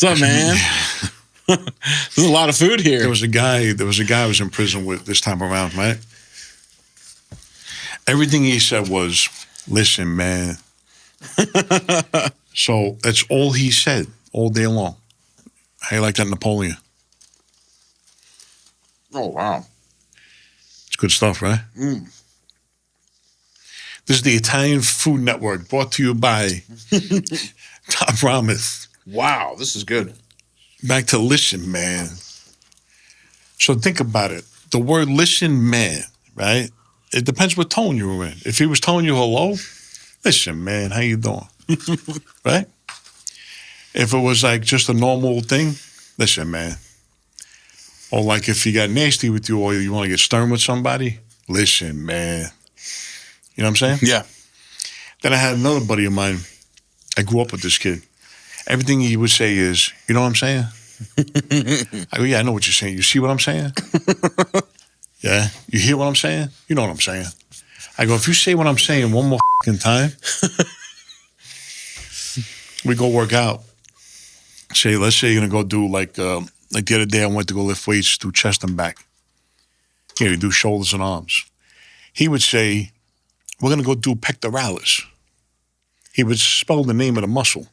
up, man? There's a lot of food here. There was a guy I was in prison with this time around, right? Everything he said was, listen, man. So that's all he said all day long. How you like that Napoleon? Oh, wow. It's good stuff, right? Mm. This is the Italian Food Network, brought to you by Top Ramen. Wow, this is good. Back to listen, man. So think about it. The word listen, man, right? It depends what tone you were in. If he was telling you hello, listen, man, how you doing? Right? If it was like just a normal thing, listen, man. Or like if he got nasty with you or you want to get stern with somebody, listen, man. You know what I'm saying? Yeah. Then I had another buddy of mine. I grew up with this kid. Everything he would say is, you know what I'm saying? I go, yeah, I know what you're saying. You see what I'm saying? Yeah. You hear what I'm saying? You know what I'm saying. I go, if you say what I'm saying one more fucking time, we go work out. Let's say you're going to go do like the other day I went to go lift weights, do chest and back. You know, you do shoulders and arms. He would say, we're going to go do pectoralis. He would spell the name of the muscle.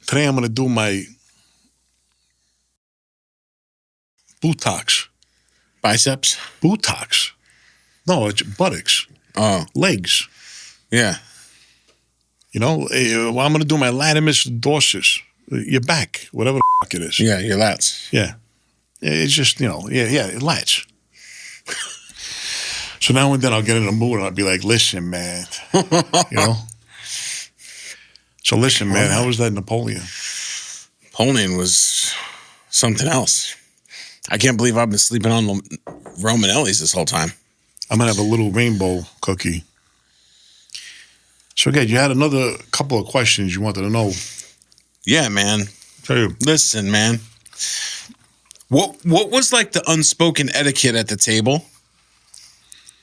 Today I'm going to do my buttocks. Biceps? Buttocks. No, it's buttocks. Oh. Legs. Yeah. You know, well, I'm going to do my latimus dorsus. Your back, whatever the fuck it is. Yeah, your lats. Yeah. It's just, you know, lats. So now and then I'll get in a mood and I'll be like, listen, man. You know? So listen, man, how was that Napoleon? Napoleon was something else. I can't believe I've been sleeping on Romanelli's this whole time. I'm going to have a little rainbow cookie. So again, you had another couple of questions you wanted to know. Yeah, man. Tell you. Listen, man. What was like the unspoken etiquette at the table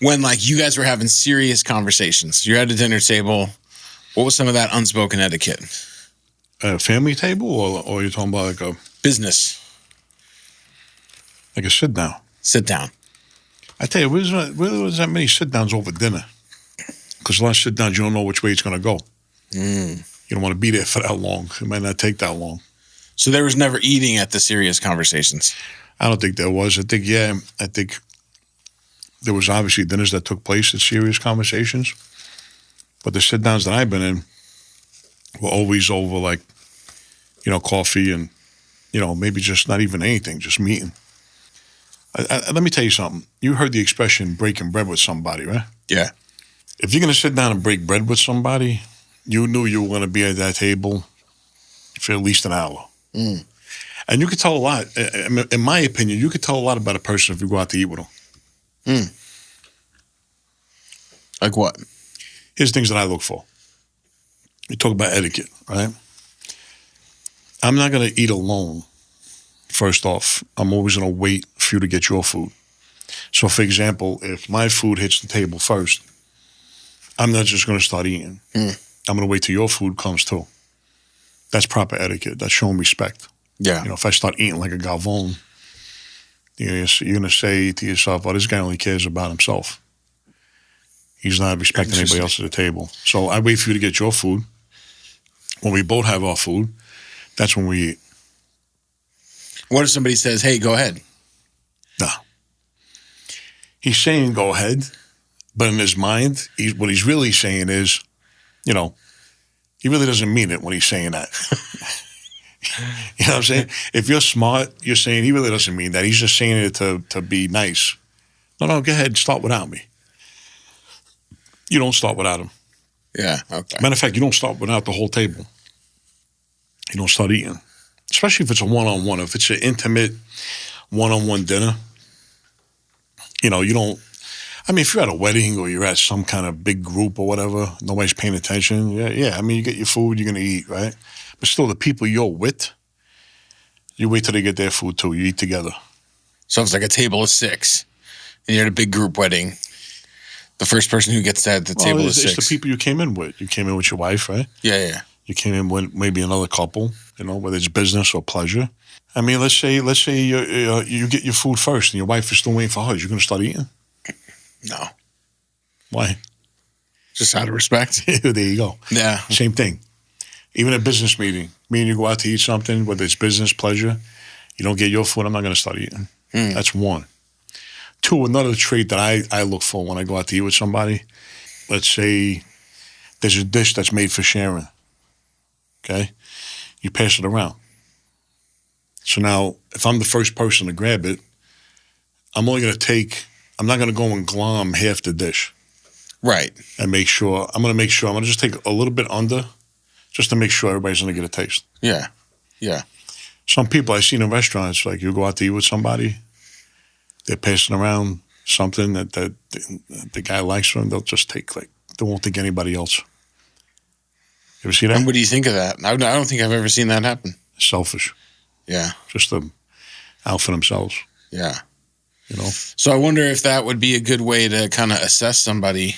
when like you guys were having serious conversations? You're at a dinner table. What was some of that unspoken etiquette? A family table or you're talking about like a... Business. Like a sit down? Sit down. I tell you, there was that many sit downs over dinner. Because a lot of sit downs, you don't know which way it's going to go. Mm. You don't want to be there for that long. It might not take that long. So there was never eating at the serious conversations? I don't think there was. I think there was obviously dinners that took place at serious conversations. But the sit downs that I've been in were always over like, you know, coffee and, you know, maybe just not even anything, just meeting. Let me tell you something. You heard the expression breaking bread with somebody, right? Yeah. If you're going to sit down and break bread with somebody, you knew you were going to be at that table for at least an hour. Mm. And you could tell a lot. In my opinion, you could tell a lot about a person if you go out to eat with them. Mm. Like what? Here's things that I look for. You talk about etiquette, right? I'm not going to eat alone. First off, I'm always going to wait for you to get your food. So, for example, if my food hits the table first, I'm not just going to start eating. Mm. I'm going to wait till your food comes too. That's proper etiquette. That's showing respect. Yeah. You know, if I start eating like a Galvon, you're going to say to yourself, "Oh, this guy only cares about himself. He's not respecting anybody else at the table." So I wait for you to get your food. When we both have our food, that's when we eat. What if somebody says, "Hey, go ahead"? No. He's saying go ahead, but in his mind, what he's really saying is, you know, he really doesn't mean it when he's saying that. You know what I'm saying? If you're smart, you're saying he really doesn't mean that. He's just saying it to be nice. No, go ahead. Start without me. You don't start without him. Yeah, okay. Matter of fact, you don't start without the whole table. You don't start eating. Especially if it's a one-on-one. If it's an intimate one-on-one dinner, you know, you don't... I mean, if you're at a wedding or you're at some kind of big group or whatever, nobody's paying attention. Yeah. I mean, you get your food, you're going to eat, right? But still, the people you're with, you wait till they get their food too. You eat together. So it's like a table of 6, and you're at a big group wedding. The first person who gets at the table is 6. It's the people you came in with. You came in with your wife, right? Yeah. You came in with maybe another couple, whether it's business or pleasure. I mean, let's say you get your food first and your wife is still waiting for hers. You're going to start eating? No. Why? Just out of respect. There you go. Yeah. Same thing. Even a business meeting. Me and you go out to eat something, whether it's business, pleasure. You don't get your food, I'm not going to start eating. That's one. Two, another trait that I look for when I go out to eat with somebody. Let's say there's a dish that's made for sharing. Okay? You pass it around. So now, if I'm the first person to grab it, I'm not going to go and glom half the dish. Right. And I'm going to just take a little bit under just to make sure everybody's going to get a taste. Yeah. Yeah. Some people I've seen in restaurants, like you go out to eat with somebody, they're passing around something that the guy likes from them, they'll just take, they won't think anybody else. You ever see that? And what do you think of that? I don't think I've ever seen that happen. Selfish. Yeah. Just out for themselves. Yeah. So I wonder if that would be a good way to kind of assess somebody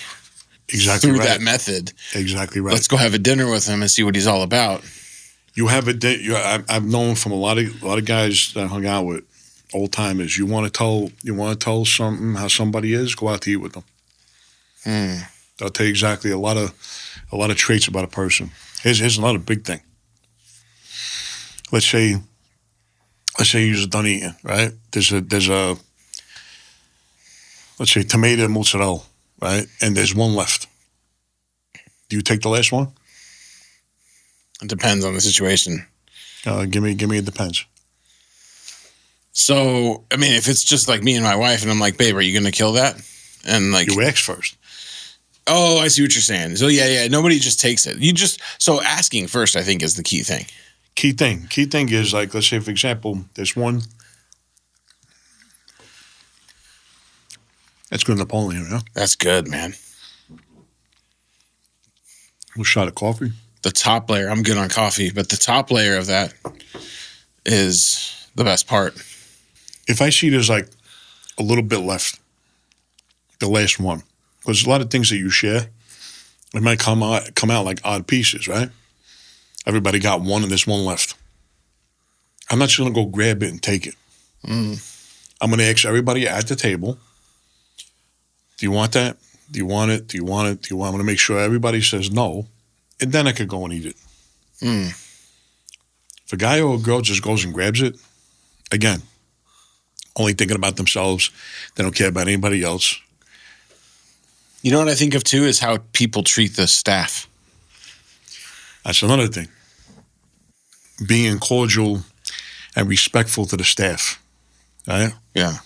through that method. Exactly right. Let's go have a dinner with him and see what he's all about. You have I've known from a lot of guys that I hung out with, old timers. You want to tell something how somebody is, go out to eat with them. They'll tell you exactly a lot of traits about a person. Here's another big thing. Let's say you're done eating, right? There's a let's say tomato and mozzarella, right? And there's one left. Do you take the last one? It depends on the situation. Give me it depends. So, I mean, if it's just like me and my wife and I'm like, babe, are you going to kill that? And like, you ask first. Oh, I see what you're saying. So yeah. Nobody just takes it. So asking first, I think, is the key thing. Key thing is, like, let's say, for example, there's one. That's good Napoleon, yeah? That's good, man. A shot of coffee. The top layer, I'm good on coffee, but the top layer of that is the best part. If I see there's like a little bit left, the last one, because a lot of things that you share, it might come out like odd pieces, right? Everybody got one and there's one left. I'm not just going to go grab it and take it. I'm going to ask everybody at the table, do you want that? Do you want it? Do you want it? Do you want? I'm going to make sure everybody says no, and then I could go and eat it. If a guy or a girl just goes and grabs it, again, only thinking about themselves, they don't care about anybody else. You know what I think of too is how people treat the staff. That's another thing. Being cordial and respectful to the staff, right? Yeah.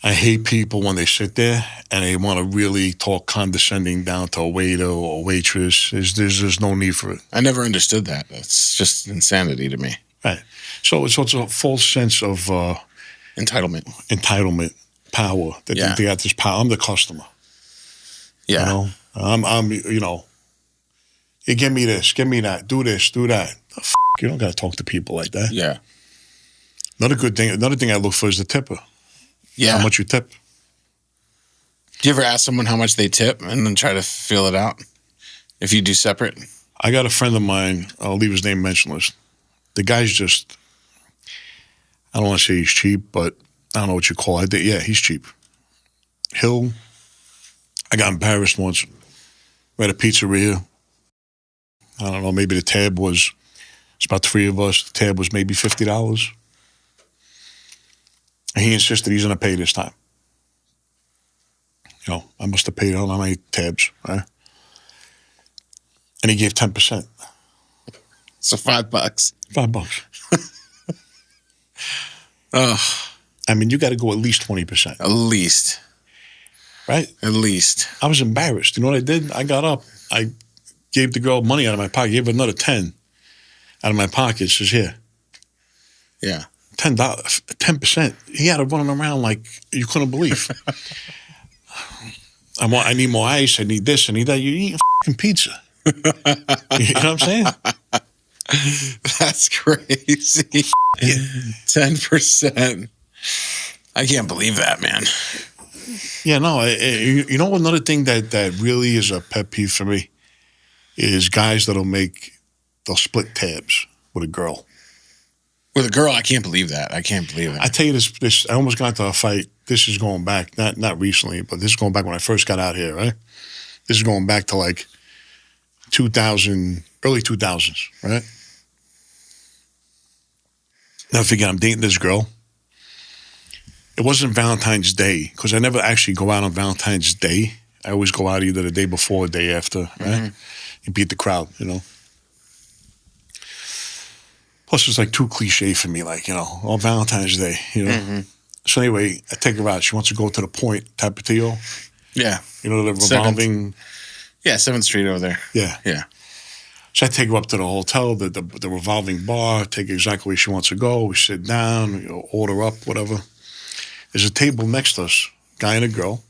I hate people when they sit there and they want to really talk condescending down to a waiter or a waitress. There's just no need for it. I never understood that. That's just insanity to me. Right. So it's a false sense of entitlement, power. They think they got this power. I'm the customer. Yeah. I'm you give me this, give me that, do this, do that. You don't got to talk to people like that. Yeah. Another thing I look for is the tipper. Yeah. How much you tip. Do you ever ask someone how much they tip and then try to feel it out if you do separate? I got a friend of mine, I'll leave his name mentionless. The guy's just, I don't want to say he's cheap, but I don't know what you call it. Yeah, he's cheap. I got embarrassed once. We're at a pizzeria. I don't know, maybe the tab was, it's about three of us. The tab was maybe $50. And he insisted he's going to pay this time. I must have paid all my tabs, right? And he gave 10%. So $5. $5. Oh. I mean, you got to go at least 20%. At least. Right? At least. I was embarrassed. You know what I did? I got up. I gave the girl money out of my pocket. Gave her another 10 out of my pocket. Says, here. Yeah. $10, 10%. He had it running around like you couldn't believe. I need more ice. I need this. I need that. You're eating fucking pizza. You know what I'm saying? That's crazy. 10%. I can't believe that, man. Yeah, no. You know another thing that really is a pet peeve for me is guys they'll split tabs with a girl. With a girl, I can't believe that. I can't believe that. I tell you this I almost got into a fight. This is going back, not recently, but this is going back when I first got out here, right? This is going back to like 2000, early 2000s, right? Now, forget, I'm dating this girl. It wasn't Valentine's Day, because I never actually go out on Valentine's Day. I always go out either the day before or the day after, right? Mm-hmm. You beat the crowd, you know? Plus, it's like too cliche for me, like, you know, on Valentine's Day, you know? Mm-hmm. So anyway, I take her out. She wants to go to the Point, Tapatio. Yeah. You know, the revolving... 7th Street over there. Yeah. Yeah. So I take her up to the hotel, the revolving bar, take her exactly where she wants to go. We sit down, you know, order up, whatever. There's a table next to us, guy and a girl.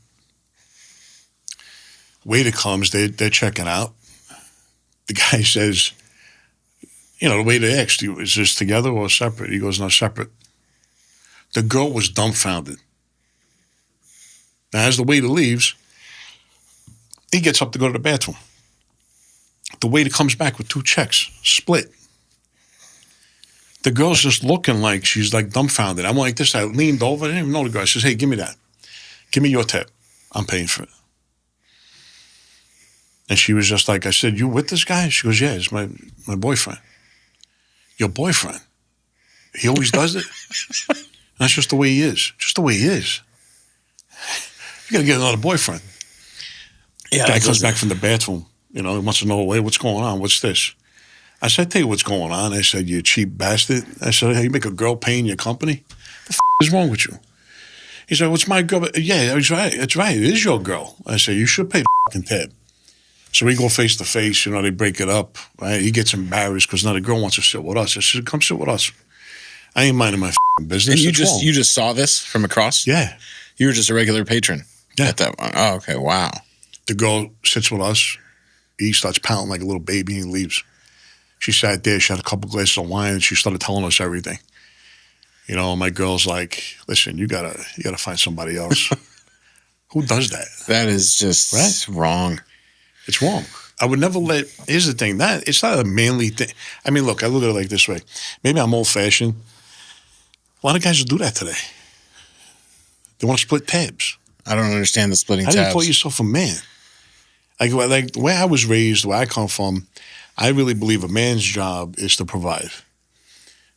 Waiter comes, they're checking out. The guy says, you know, the waiter asked, is this together or separate? He goes, no, separate. The girl was dumbfounded. Now, as the waiter leaves, he gets up to go to the bathroom. The waiter comes back with 2 checks, split. The girl's just looking like she's like dumbfounded. I'm like this. I leaned over. I didn't even know the girl. I says, hey, give me that. Give me your tab. I'm paying for it. And she was just like, I said, you with this guy? She goes, yeah, it's my boyfriend. Your boyfriend? He always does it? That's just the way he is. Just the way he is. You got to get another boyfriend. Yeah, the guy comes back from the bathroom. You know, he wants to know, hey, what's going on? What's this? I said, I tell you what's going on. I said, you cheap bastard. I said, hey, you make a girl pay in your company? The is wrong with you? He said, what's my girl? Yeah, that's right. That's right. It is your girl. I said, you should pay the fucking tab. So we go face to face. You know, they break it up. Right? He gets embarrassed because now the girl wants to sit with us. I said, come sit with us. I ain't minding my business. And you just saw this from across? Yeah. You were just a regular patron at that one. Oh, okay. Wow. The girl sits with us. He starts pouting like a little baby and leaves. She sat there. She had a couple glasses of wine and she started telling us everything. You know, my girl's like, listen, you gotta find somebody else. Who does that? That is just wrong. It's wrong. I would never let, here's the thing, it's not a manly thing. I mean, look, I look at it like this way. Maybe I'm old-fashioned. A lot of guys will do that today. They want to split tabs. I don't understand the splitting tabs. How do you call yourself a man? Like the way I was raised, where I come from, I really believe a man's job is to provide.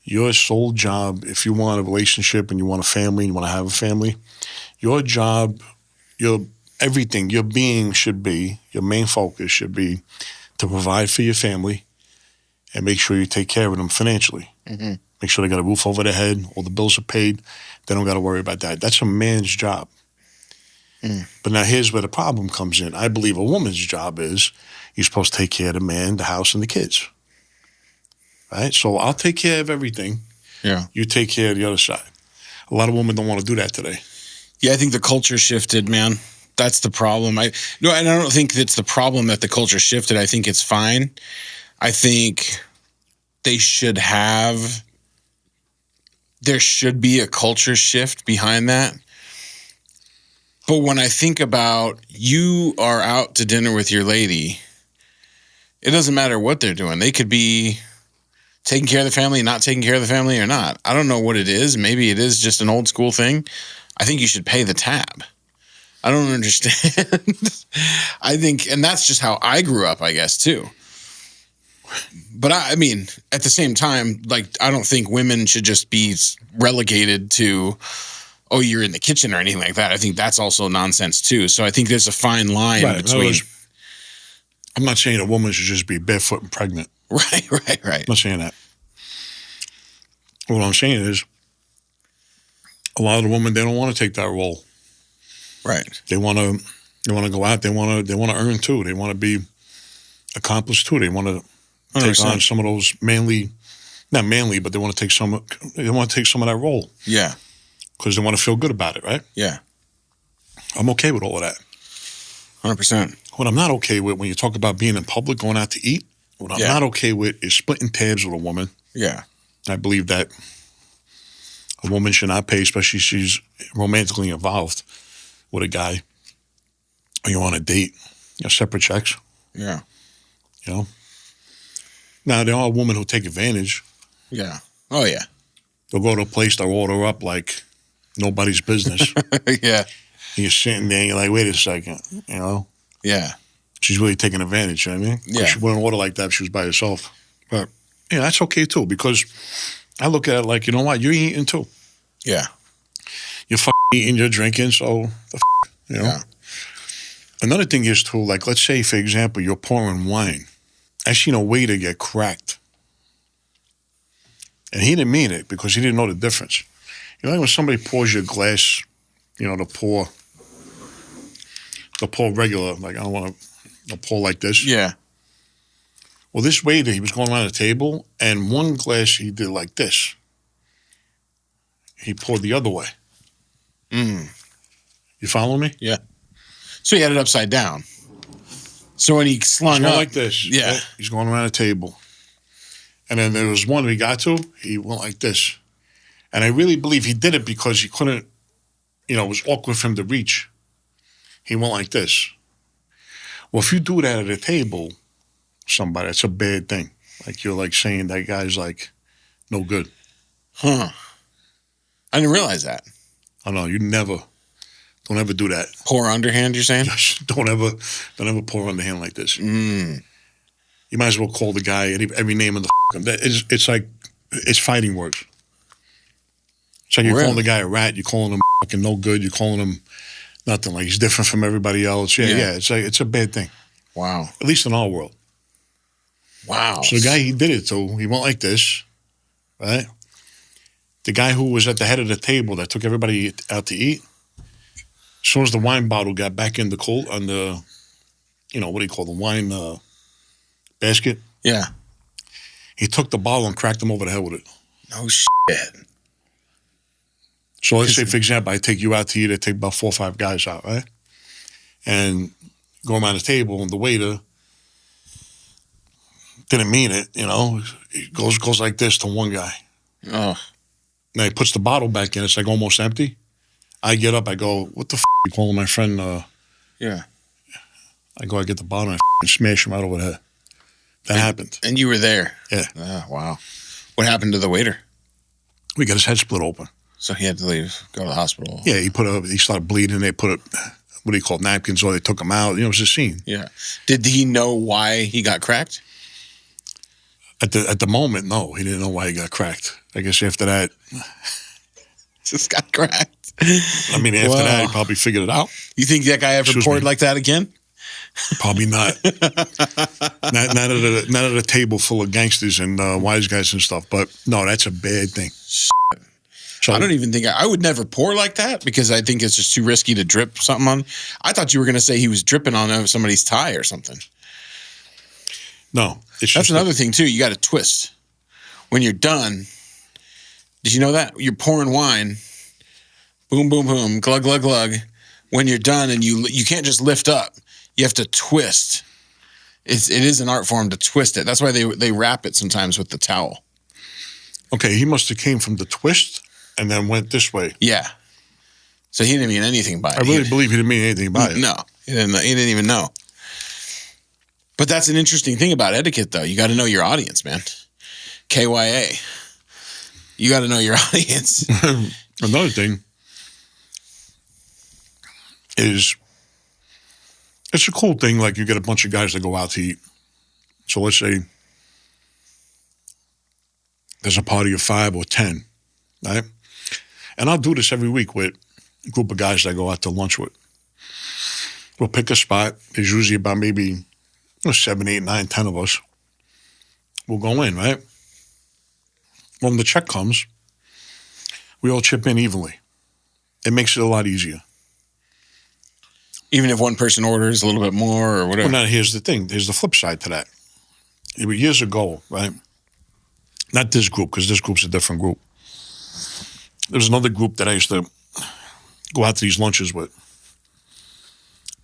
Your sole job, if you want a relationship and you want a family, you want to have a family, your job, your everything, your being should be, your main focus should be to provide for your family and make sure you take care of them financially. Mm-hmm. Make sure they got a roof over their head, all the bills are paid. They don't got to worry about that. That's a man's job. Mm. But now here's where the problem comes in. I believe a woman's job is you're supposed to take care of the man, the house, and the kids. Right? So I'll take care of everything. Yeah. You take care of the other side. A lot of women don't want to do that today. Yeah, I think the culture shifted, man. That's the problem. And I don't think it's the problem that the culture shifted. I think it's fine. I think there should be a culture shift behind that. But when I think about you are out to dinner with your lady, it doesn't matter what they're doing. They could be taking care of the family, not taking care of the family or not. I don't know what it is. Maybe it is just an old school thing. I think you should pay the tab. I don't understand. I think, and that's just how I grew up, I guess, too. But I mean, at the same time, like, I don't think women should just be relegated to, oh, you're in the kitchen or anything like that. I think that's also nonsense, too. So I think there's a fine line between. I'm not saying a woman should just be barefoot and pregnant. Right. I'm not saying that. What I'm saying is, a lot of the women, they don't want to take that role. Right. They want to go out. They want to earn too. They want to be accomplished too. They want to take on some of those not manly, but they want to take some of that role. Yeah. Because they want to feel good about it, right? Yeah. I'm okay with all of that. 100%. What I'm not okay with when you talk about being in public, going out to eat, what I'm not okay with is splitting tabs with a woman. Yeah. I believe that a woman should not pay, especially if she's romantically involved with a guy or you're on a date. Separate checks. Yeah. You know. Now there are women who take advantage. Yeah. Oh yeah. They'll go to a place, they'll order up like nobody's business. Yeah. And you're sitting there and you're like, wait a second, you know? Yeah. She's really taking advantage, you know what I mean? 'Cause Yeah. she wouldn't order like that if she was by herself. But, yeah, that's okay too, because I look at it like, you know what? You're eating too. Yeah. You're eating, you're drinking, so you know? Yeah. Another thing is too, like, let's say, for example, you're pouring wine. I seen a waiter get cracked. And he didn't mean it because he didn't know the difference. You know, like when somebody pours you a glass, you know, to pour regular, like I don't want to pour like this. Yeah. Well, this waiter, he was going around the table, and one glass he did like this. He poured the other way. Mm. You follow me? Yeah. So he had it upside down. So when he slung He's going up like this. Yeah. Right? He's going around the table. And then there was one we got to, he went like this. And I really believe he did it because he couldn't, you know, it was awkward for him to reach. He went like this. Well, if you do that at a table, somebody, it's a bad thing. Like you're like saying that guy's like no good. Huh. I didn't realize that. I know, don't ever do that. Pour underhand, you're saying? Don't ever pour on the hand like this. Mm. You might as well call the guy every name in the it's like, it's fighting words. It's like you're calling the guy a rat, you're calling him fucking no good, you're calling him nothing, like he's different from everybody else. Yeah, it's like, it's a bad thing. Wow. At least in our world. Wow. So the guy he did it to, he went like this, right? The guy who was at the head of the table that took everybody out to eat, as soon as the wine bottle got back in the cold, on the, you know, what do you call the wine basket? Yeah. He took the bottle and cracked him over the head with it. No shit. So let's say, for example, I take you out to eat, I take about 4 or 5 guys out, right? And go around the table, and the waiter didn't mean it, you know. He goes like this to one guy. Oh. Now he puts the bottle back in, it's like almost empty. I get up, I go, what the you calling my friend? Yeah. I go, I get the bottle and I smash him right over the head. That happened. And you were there. Yeah. Oh, wow. What happened to the waiter? We got his head split open. So he had to leave, go to the hospital. Yeah, he started bleeding. They put what do you call it, napkins, or they took him out. You know, it was a scene. Yeah. Did he know why he got cracked? At the moment, no, he didn't know why he got cracked. I guess after that, Just got cracked. I mean, after that, he probably figured it out. You think that guy ever poured like that again? Probably not. not at a table full of gangsters and wise guys and stuff. But no, that's a bad thing. So I don't even think I would never pour like that because I think it's just too risky to drip something on. I thought you were going to say he was dripping on somebody's tie or something. No, that's another thing too. You got to twist when you're done. Did you know that you're pouring wine? Boom, boom, boom, glug, glug, glug. When you're done, and you can't just lift up. You have to twist. It is an art form to twist it. That's why they wrap it sometimes with the towel. Okay, he must have came from the twist and then went this way. Yeah. So he didn't mean anything by it. I really believe he didn't mean anything by it. No, he didn't even know. But that's an interesting thing about etiquette, though. You got to know your audience, man. KYA. You got to know your audience. Another thing is, it's a cool thing, like you get a bunch of guys that go out to eat. So let's say there's a party of 5 or 10, right? And I'll do this every week with a group of guys that I go out to lunch with. We'll pick a spot. There's usually about maybe 7, 8, 9, 10 of us. We'll go in, right? When the check comes, we all chip in evenly. It makes it a lot easier. Even if one person orders a little bit more or whatever. Well, now here's the thing. There's the flip side to that. Years ago, right? Not this group, because this group's a different group. There's another group that I used to go out to these lunches with.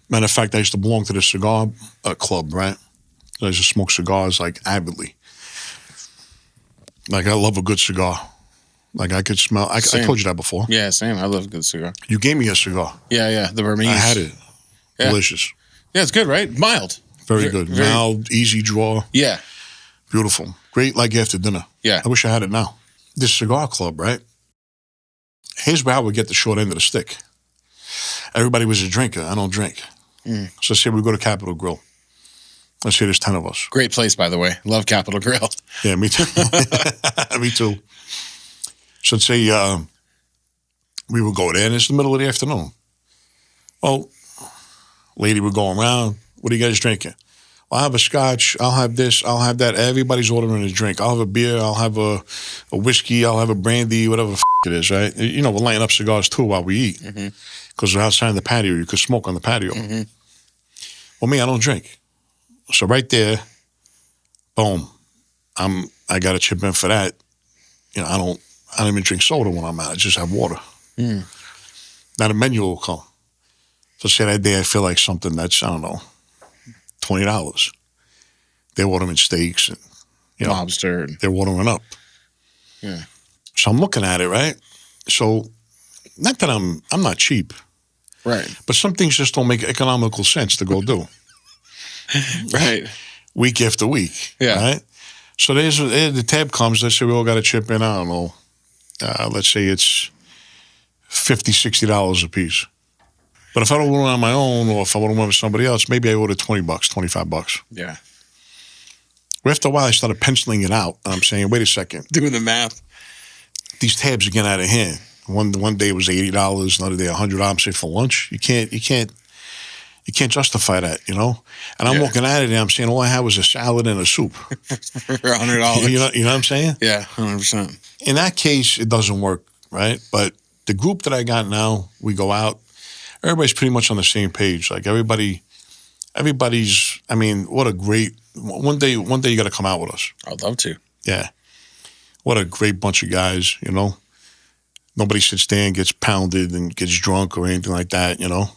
Matter of fact, I used to belong to the cigar club, right? I used to smoke cigars like avidly. Like I love a good cigar. Like I could smell. I told you that before. Yeah, same. I love a good cigar. You gave me a cigar. Yeah, the Burmese. I had it. Yeah. Delicious. Yeah, it's good, right? Mild. Very good. Mild, easy draw. Yeah. Beautiful. Great like after dinner. Yeah. I wish I had it now. This cigar club, right? Here's where I would get the short end of the stick. Everybody was a drinker. I don't drink. So say we go to Capitol Grill. Let's say there's 10 of us. Great place, by the way. Love Capitol Grill. Yeah, me too. Me too. So let's say we would go there, and it's the middle of the afternoon. Well, lady would go around. What are you guys drinking? I'll have a scotch. I'll have this. I'll have that. Everybody's ordering a drink. I'll have a beer. I'll have a whiskey. I'll have a brandy, whatever the it is, right? You know, we're lighting up cigars too while we eat. Because we're outside in the patio. You could smoke on the patio. Well, me, I don't drink. So right there, boom. I got to chip in for that. You know, I don't even drink soda when I'm out. I just have water. Now the menu will come. So say that day I feel like something that's, I don't know, $20. They're ordering steaks and Lobster. they're ordering up. Yeah. So I'm looking at it, right? So not that I'm not cheap. Right. But some things just don't make economical sense to go do. Right. Week after week. Yeah. Right? So there's the tab comes, let's say we all got to chip in, I don't know, let's say it's $50, $60 a piece. But if I don't want it on my own or if I want to went with somebody else, maybe I order $20, $25. Yeah. After a while, I started penciling it out. And I'm saying, wait a second. Doing the math. These tabs are getting out of hand. One day it was $80, another day $100. I'm saying for lunch, you can't justify that, you know. And I'm looking at it and I'm saying all I had was a salad and a soup for $100. You know what I'm saying? Yeah, 100%. In that case, it doesn't work, right? But the group that I got now, we go out. Everybody's pretty much on the same page. Like everybody's. I mean, what a great one day. One day you got to come out with us. I'd love to. Yeah, what a great bunch of guys. You know, nobody sits there and gets pounded and gets drunk or anything like that. You know,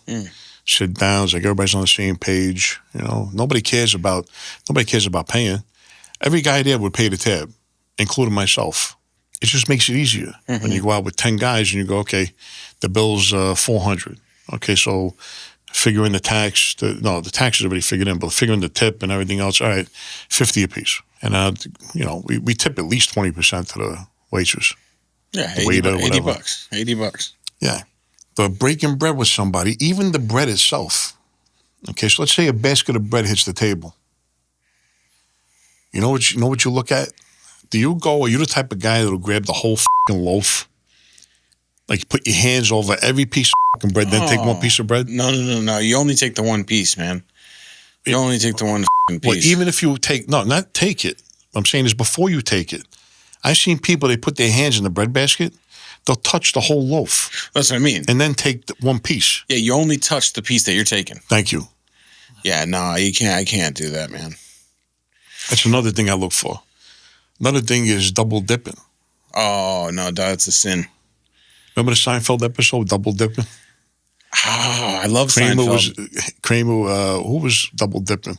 sit down. It's like everybody's on the same page. You know, nobody cares about paying. Every guy there would pay the tab, including myself. It just makes it easier when you go out with 10 guys and you go, okay, the bill's $400. Okay, so figure in the tax. The tax is already figured in, but figure in the tip and everything else. All right, $50 a piece. And, we tip at least 20% to the waitress. Yeah, the waiter, $80. $80. Yeah. But breaking bread with somebody, even the bread itself. Okay, so let's say a basket of bread hits the table. You know what you look at? Are you the type of guy that'll grab the whole fucking loaf? Like put your hands over every piece of fucking bread, then take one piece of bread? No. You only take the one piece, man. You only take the one fucking piece. Well, even if you not take it. What I'm saying is before you take it. I've seen people, they put their hands in the bread basket. They'll touch the whole loaf. That's what I mean. And then take one piece. Yeah, you only touch the piece that you're taking. Thank you. Yeah, no, you can't. I can't do that, man. That's another thing I look for. Another thing is double dipping. Oh, no, that's a sin. Remember the Seinfeld episode, double dipping? Oh, I love Seinfeld. Who was double dipping?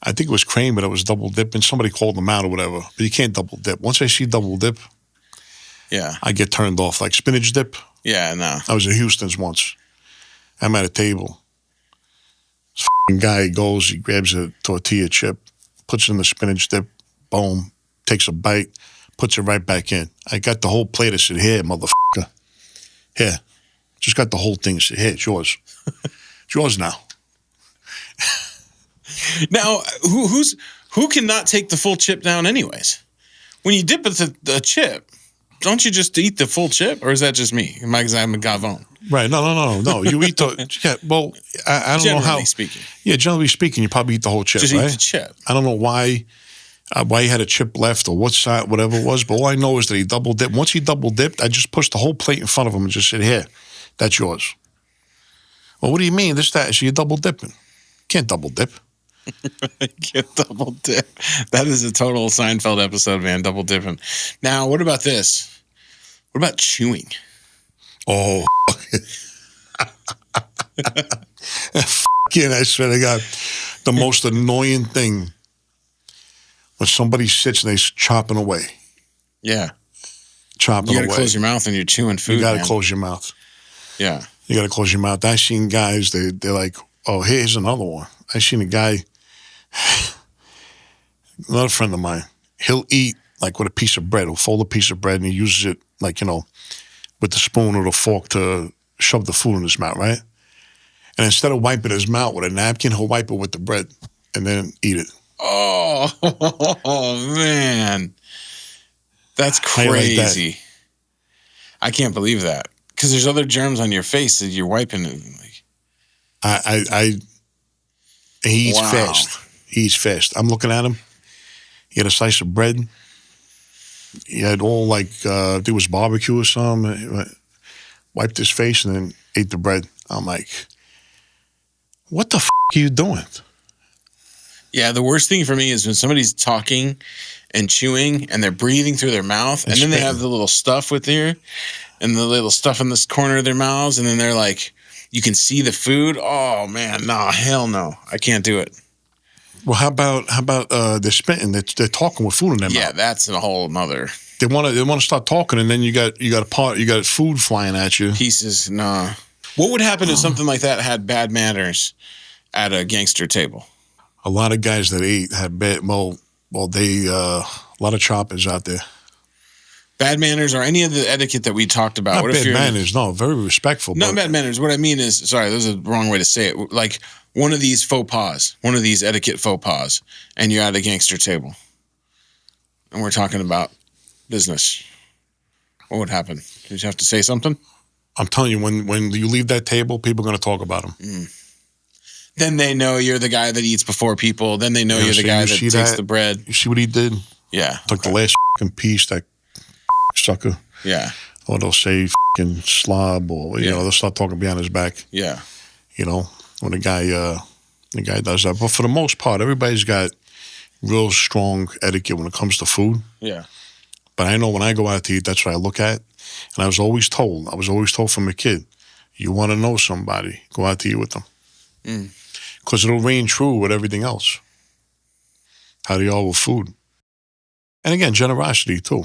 I think it was Kramer that was double dipping. Somebody called him out or whatever. But you can't double dip. Once I see double dip, I get turned off. Like spinach dip. Yeah, no. I was at Houston's once. I'm at a table. This f***ing guy goes, he grabs a tortilla chip, puts it in the spinach dip, boom, takes a bite, puts it right back in. I got the whole plate. I said, here, motherfucker. Here. Just got the whole thing. I said, here, it's yours. It's yours now. Now, who cannot take the full chip down anyways? When you dip the chip, don't you just eat the full chip? Or is that just me? Because I'm a gavon. Right. No. You eat the... well, I don't know how... Generally speaking. Yeah, generally speaking, you probably eat the whole chip, just right? Eat the chip. I don't know why he had a chip left or what side, whatever it was, but all I know is that he double dipped. Once he double dipped, I just pushed the whole plate in front of him and just said, here, that's yours. Well, what do you mean? So you're double dipping. Can't double dip. Can't double dip. That is a total Seinfeld episode, man, double dipping. Now, what about this? What about chewing? Oh, I swear to God, the most annoying thing when somebody sits and they're chopping away. Yeah. Chopping away. You got to close your mouth when you're chewing food. You got to close your mouth. Yeah. You got to close your mouth. I've seen guys, they're like, oh, here's another one. I seen a guy, Another friend of mine, he'll eat like with a piece of bread. He'll fold a piece of bread and he uses it like, with the spoon or the fork to shove the food in his mouth, right? And instead of wiping his mouth with a napkin, he'll wipe it with the bread and then eat it. Oh, man. That's How you like that? crazy. I can't believe that. Because there's other germs on your face that you're wiping it. He eats Wow. fast. He eats fast. I'm looking at him. He had a slice of bread. He had all I think it was barbecue or something. He wiped his face and then ate the bread. I'm like, what the are you doing? Yeah, the worst thing for me is when somebody's talking and chewing and they're breathing through their mouth and then they have the little stuff with here and the little stuff in this corner of their mouths and then they're like, you can see the food. Oh, man, no, hell no. I can't do it. Well, how about they're spitting? They're talking with food in their mouth. Yeah, that's a whole nother They want to start talking, and then you got food flying at you. pieces. Nah. What would happen if something like that had bad manners at a gangster table? A lot of guys that ate had bad. Well, they a lot of choppers out there. Bad manners or any of the etiquette that we talked about. Not bad manners, no, very respectful. Not bad manners. What I mean is, sorry, there's a wrong way to say it. Like one of these faux pas, one of these etiquette faux pas, and you're at a gangster table, and we're talking about business. What would happen? Did you have to say something? I'm telling you, when you leave that table, people are going to talk about them. Then they know you're the guy that eats before people. Then they know you're the guy that takes the bread. You see what he did? Yeah. Took the last piece, that sucker. Yeah. Or they'll say slob, or they'll start talking behind his back. Yeah. When the guy does that. But for the most part, everybody's got real strong etiquette when it comes to food. Yeah. But I know when I go out to eat, that's what I look at. And I was always told from a kid, you want to know somebody, go out to eat with them. Because it'll ring true with everything else. How they are with food. And again, generosity too.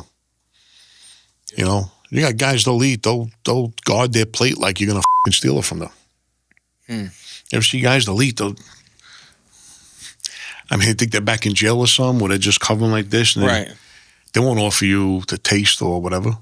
You got guys they'll eat, they'll guard their plate like you're going to steal it from them. You ever see guys they'll eat, I think they're back in jail or something, where they're just covering like this. And Right. They won't offer you to taste or whatever.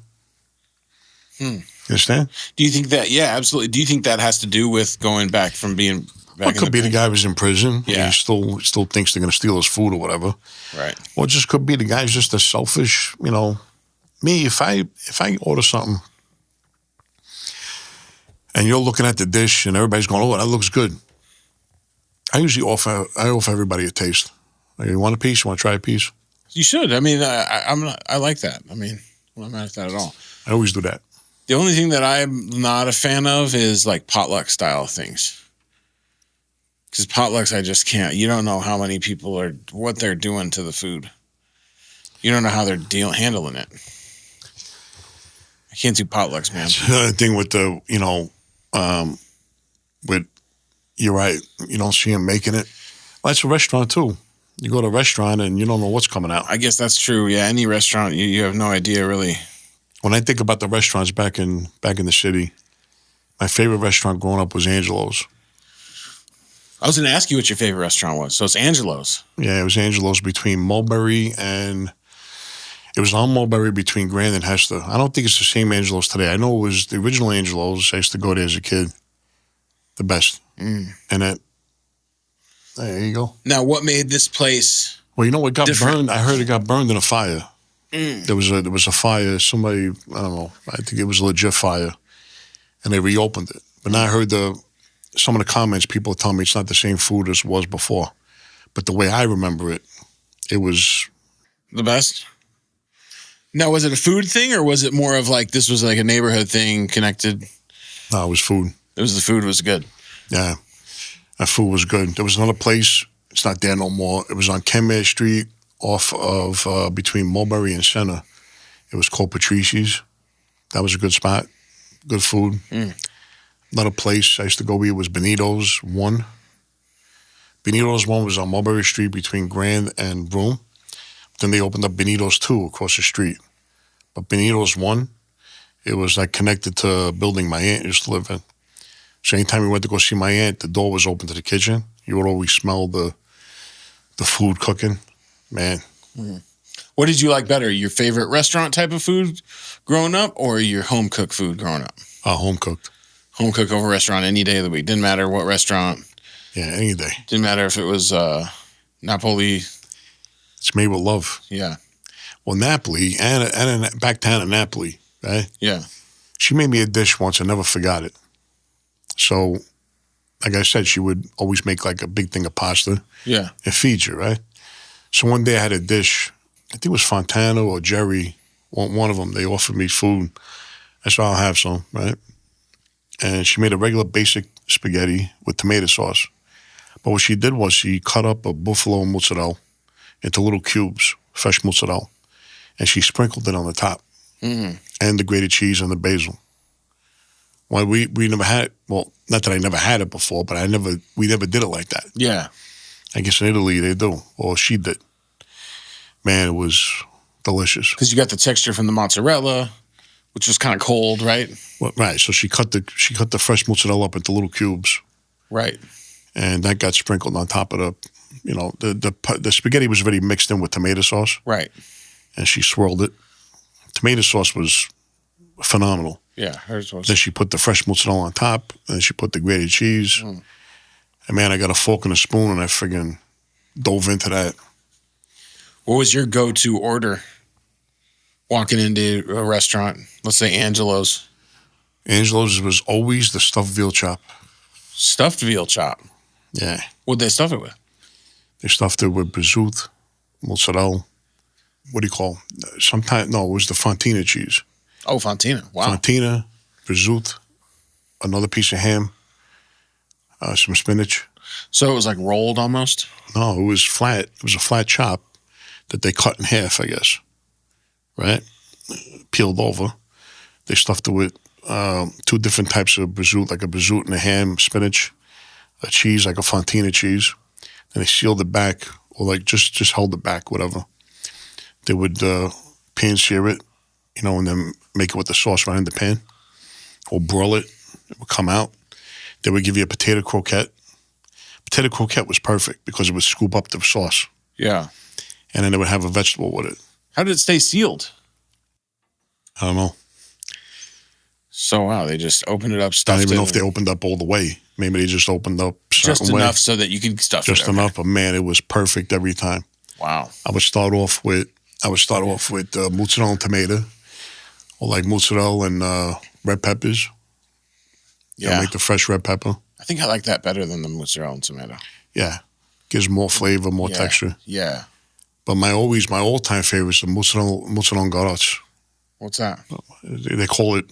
You understand? Do you think that? Yeah, absolutely. Do you think that has to do with going back from being back? It could be the guy was in prison. Yeah. And he still thinks they're going to steal his food or whatever. Right. Or it just could be the guy's just a selfish. Me, if I order something and you're looking at the dish and everybody's going, "Oh, that looks good," I usually offer everybody a taste. Like, you want a piece? You want to try a piece? You should. I mean, I like that. I mean, I'm not mad at that at all. I always do that. The only thing that I'm not a fan of is like potluck style things. Because potlucks, I just can't. You don't know how many people are, what they're doing to the food. You don't know how they're handling it. I can't do potlucks, man. The thing with you're right. You don't see him making it. Well, that's a restaurant too. You go to a restaurant and you don't know what's coming out. I guess that's true. Yeah, any restaurant, you have no idea really. When I think about the restaurants back in the city, my favorite restaurant growing up was Angelo's. I was going to ask you what your favorite restaurant was. So it's Angelo's. Yeah, it was Angelo's between Mulberry and... It was on Mulberry between Grand and Hester. I don't think it's the same Angelo's today. I know it was the original Angelo's. I used to go there as a kid. The best. And there you go. Now, what made this place... Well, you know what got different? burned? I heard it got burned in a fire. There was a fire. Somebody, I don't know. I think it was a legit fire, and they reopened it. But now I heard some of the comments. People tell me it's not the same food as it was before. But the way I remember it, it was the best. Now, was it a food thing, or was it more of like this was like a neighborhood thing connected? No, it was food. It was the food was good. Yeah, that food was good. There was another place. It's not there no more. It was on Kenmare Street, off of between Mulberry and Center. It was called Patrici's. That was a good spot. Good food. Another place I used to go eat was Benito's One. Benito's One was on Mulberry Street between Grand and Broome. Then they opened up Benito's 2 across the street. But Benito's 1, it was like connected to a building my aunt used to live in. So anytime we went to go see my aunt, the door was open to the kitchen. You would always smell the the food cooking, man. What did you like better? Your favorite restaurant type of food growing up, or your home cooked food growing up? Home cooked. Home cook over restaurant any day of the week. Didn't matter what restaurant. Yeah, any day. Didn't matter if it was Napoli. It's made with love. Yeah. Well, Napoli, and back down to Napoli, right? Yeah. She made me a dish once. I never forgot it. So, like I said, she would always make like a big thing of pasta. Yeah. And feed you, right? So one day I had a dish. I think it was Fontana or Jerry. One of them. They offered me food. I said, I'll have some, right? And she made a regular basic spaghetti with tomato sauce. But what she did was she cut up a buffalo mozzarella into little cubes, fresh mozzarella, and she sprinkled it on the top, and the grated cheese and the basil. Well, we never had it. Well, not that I never had it before, but we never did it like that. Yeah. I guess in Italy they do, or she did. Man, it was delicious. Because you got the texture from the mozzarella, which was kind of cold, right? Well, right. So she cut the fresh mozzarella up into little cubes, Right. and that got sprinkled on top of the spaghetti was already mixed in with tomato sauce, Right. and she swirled it. Tomato sauce was phenomenal. Yeah. Hers was. Then she put the fresh mozzarella on top, and she put the grated cheese. And man, I got a fork and a spoon, and I friggin' dove into that. What was your go-to order walking into a restaurant? Let's say Angelo's. Angelo's was always the stuffed veal chop. Stuffed veal chop. Yeah. What'd they stuff it with? They stuffed it with prosciutto, mozzarella. What do you call it? Sometimes, no, it was the Fontina cheese. Oh, Fontina. Wow. Fontina, prosciutto, another piece of ham, some spinach. So it was like rolled almost? No, it was flat. It was a flat chop that they cut in half, I guess. Right? Peeled over. They stuffed it with two different types of prosciutto, like a prosciutto and a ham, spinach, a cheese, like a Fontina cheese. And they sealed it back, or like just held it back, whatever. They would pan-sear it, and then make it with the sauce right in the pan, or broil it. It would come out. They would give you a potato croquette. Potato croquette was perfect because it would scoop up the sauce. Yeah. And then they would have a vegetable with it. How did it stay sealed? I don't know. So, wow, they just opened it up, I stuffed don't even it. know if they opened up all the way. Maybe they just opened up Just certain enough way. so that you can stuff Just it. Okay. enough, but man, it was perfect every time. Wow. I would start off with mozzarella and tomato, or like mozzarella and red peppers. Yeah. Make the fresh red pepper. I think I like that better than the mozzarella and tomato. Yeah, gives more flavor, more Yeah. texture. Yeah. But my all-time favorite is the mozzarella and garage. What's that? They call it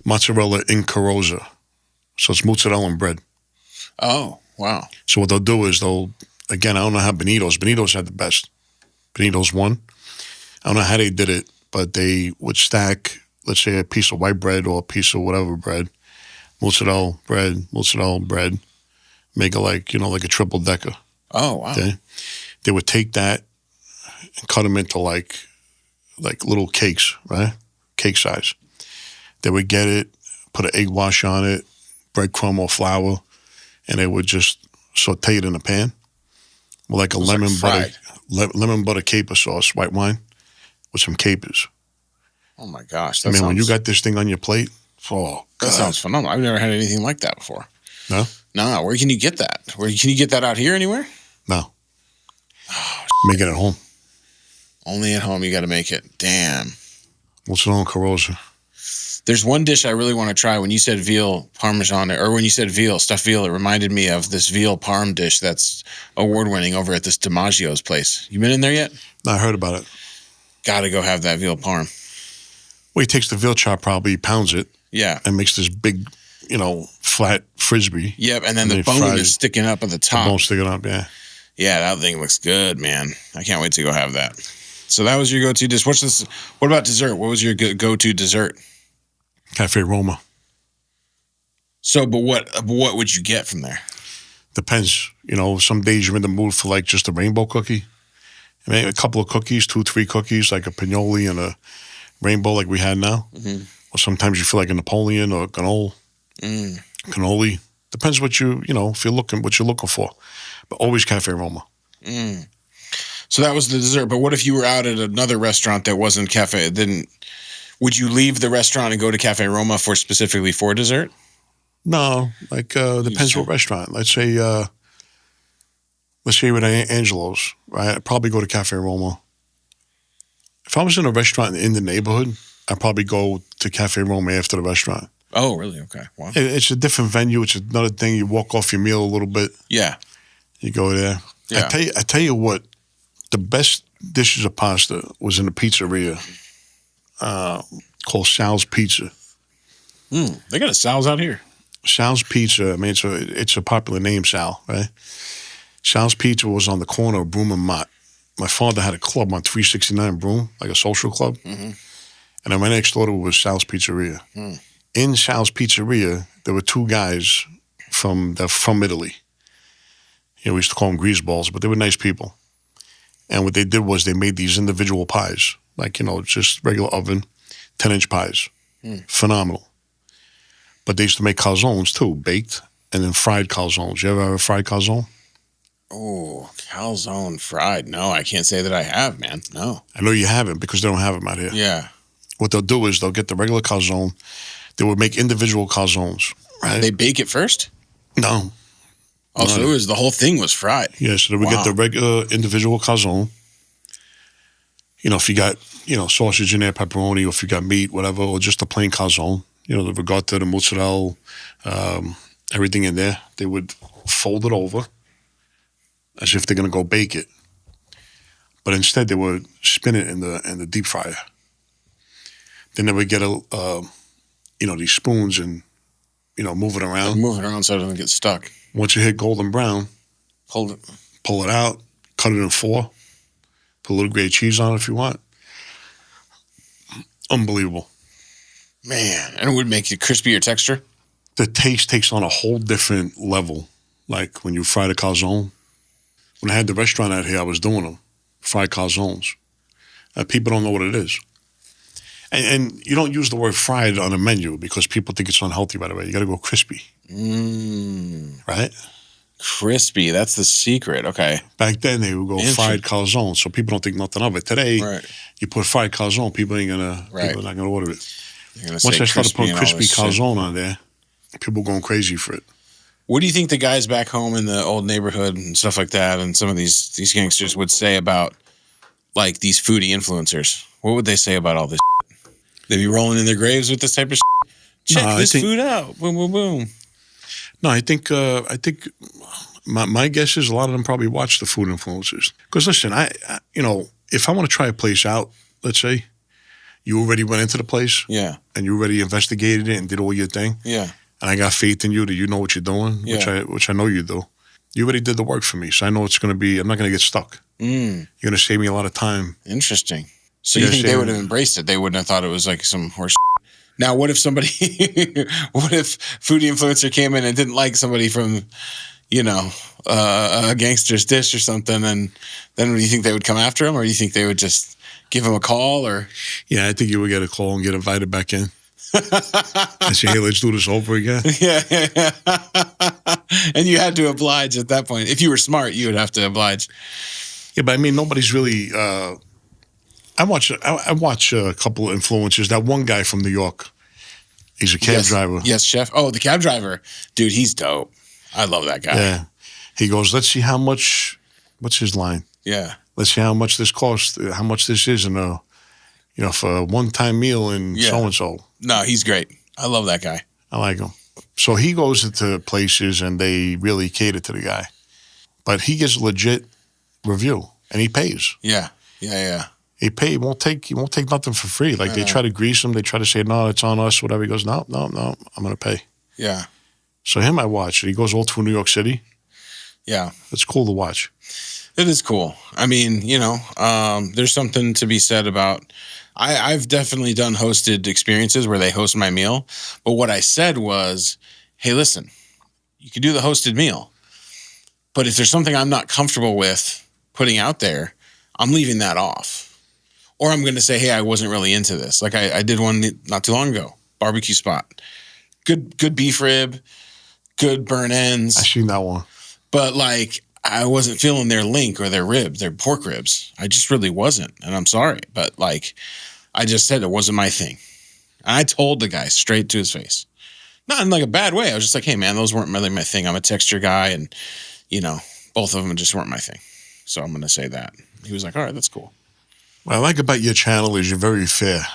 mozzarella in carrozza. So it's mozzarella and bread. Oh, wow. So what they'll do is again, I don't know how Benito's had the best. Benito's won. I don't know how they did it, but they would stack, let's say, a piece of white bread or a piece of whatever bread, mozzarella bread, make it like a triple decker. Oh, wow. Okay. They would take that and cut them into like little cakes, right? Cake size. They would get it, put an egg wash on it, breadcrumb or flour, and they would just saute it in a pan with like a lemon butter caper sauce, white wine, with some capers. Oh, my gosh. When you got this thing on your plate, oh, God. That sounds phenomenal. I've never had anything like that before. No? No, where can you get that? Can you get that out here anywhere? No. Make it at home. Only at home you got to make it. Damn. Mozzarella and carrozza. There's one dish I really want to try. When you said veal parmesan, or when you said stuffed veal, it reminded me of this veal parm dish that's award-winning over at this DiMaggio's place. You been in there yet? No, I heard about it. Got to go have that veal parm. Well, he takes the veal chop, probably pounds it, Yeah. and makes this big, flat frisbee. Yep, and then the bone is sticking up at the top. The bone sticking up, yeah. Yeah, that thing looks good, man. I can't wait to go have that. So that was your go-to dish. What about dessert? What was your go-to dessert? Cafe Roma. So, but what would you get from there? Depends. Some days you're in the mood for like just a rainbow cookie. I mean, a couple of cookies, 2-3 cookies, like a pinoli and a rainbow like we had now. Mm-hmm. Or sometimes you feel like a Napoleon or a cannoli. Depends what what you're looking for. But always Cafe Roma. So that was the dessert. But what if you were out at another restaurant that wasn't Cafe? Then would you leave the restaurant and go to Cafe Roma specifically for dessert? No, like depends what restaurant. Let's say you're at Angelo's, right? I'd probably go to Cafe Roma. If I was in a restaurant in the neighborhood, I'd probably go to Cafe Roma after the restaurant. Oh, really? Okay. Wow. It's a different venue. It's another thing. You walk off your meal a little bit. Yeah. You go there. Yeah. I tell you what, the best dishes of pasta was in a pizzeria called Sal's Pizza. They got a Sal's out here. Sal's Pizza. I mean, it's a popular name, Sal, right? Sal's Pizza was on the corner of Broome and Mott. My father had a club on 369 Broome, like a social club. Mm-hmm. And then right next door was Sal's Pizzeria. In Sal's Pizzeria, there were two guys from Italy. You know, we used to call them greaseballs, but they were nice people. And what they did was they made these individual pies, like, you know, just regular oven, 10-inch pies. Phenomenal. But they used to make calzones too, baked, and then fried calzones. You ever have a fried calzone? Oh, calzone fried. No, I can't say that I have, man. No. I know you haven't because they don't have them out here. Yeah. What they'll do is they'll get the regular calzone. They would make individual calzones, right? They bake it first? No. Oh, so the whole thing was fried. Yeah, so they would get the regular individual calzone. You know, if you got, you know, sausage in there, pepperoni, or if you got meat, whatever, or just a plain calzone. You know, the ricotta, the mozzarella, everything in there. They would fold it over as if they're going to go bake it. But instead, they would spin it in the deep fryer. Then they would get these spoons and, you know, move it around. Like move it around so it doesn't get stuck. Once you hit golden brown, pull it out, cut it in 4, put a little grated cheese on it if you want. Unbelievable. Man, and it would make it crispier texture? The taste takes on a whole different level. Like when you fry the calzone. When I had the restaurant out here, I was doing them. Fried calzones. People don't know what it is. And you don't use the word fried on a menu because people think it's unhealthy, by the way. You got to go crispy. Right? Crispy. That's the secret. Okay. Back then, they would go fried calzone, so people don't think nothing of it. Today, you put fried calzone, people are not going to order it. Once I started putting crispy calzone on there, people going crazy for it. What do you think the guys back home in the old neighborhood and stuff like that and some of these gangsters would say about, like, these foodie influencers? What would they say about all this shit? They'd be rolling in their graves with this type of shit? Check this food out. Boom, boom, boom. No, I think my guess is a lot of them probably watch the food influencers. Because listen, I if I want to try a place out, let's say, you already went into the place. Yeah. And you already investigated it and did all your thing. Yeah. And I got faith in you that you know what you're doing, which I know you do. You already did the work for me, so I know it's going to be, I'm not going to get stuck. You're going to save me a lot of time. Interesting. So you think they would have embraced it? They wouldn't have thought it was like some horse shit. Now, what if what if foodie influencer came in and didn't like somebody from, you know, a gangster's dish or something, and then do you think they would come after him, or do you think they would just give him a call? Or yeah, I think you would get a call and get invited back in. I say, hey, let's do this over again. Yeah. And you had to oblige at that point. If you were smart, you would have to oblige. Yeah, but I mean, nobody's really. I watch a couple of influencers. That one guy from New York, he's a cab driver. Yes, chef. Oh, the cab driver, dude, he's dope. I love that guy. Yeah, he goes, let's see how much. What's his line? Yeah, let's see how much this costs. How much this is, and for a one-time meal and so and so. No, he's great. I love that guy. I like him. So he goes into places and they really cater to the guy, but he gets a legit review and he pays. Yeah. He won't take nothing for free. Like they try to grease him. They try to say, no, it's on us, whatever. He goes, no, I'm going to pay. Yeah. So him, I watch. He goes all through New York City. Yeah. It's cool to watch. It is cool. I mean, there's something to be said about, I've definitely done hosted experiences where they host my meal. But what I said was, hey, listen, you can do the hosted meal. But if there's something I'm not comfortable with putting out there, I'm leaving that off. Or I'm going to say, hey, I wasn't really into this. Like I did one not too long ago, barbecue spot. Good beef rib, good burn ends. I seen that one. But like, I wasn't feeling their link or their ribs, their pork ribs. I just really wasn't. And I'm sorry. But like, I just said it wasn't my thing. And I told the guy straight to his face. Not in like a bad way. I was just like, hey, man, those weren't really my thing. I'm a texture guy. And, you know, both of them just weren't my thing. So I'm going to say that. He was like, all right, that's cool. What I like about your channel is you're very fair.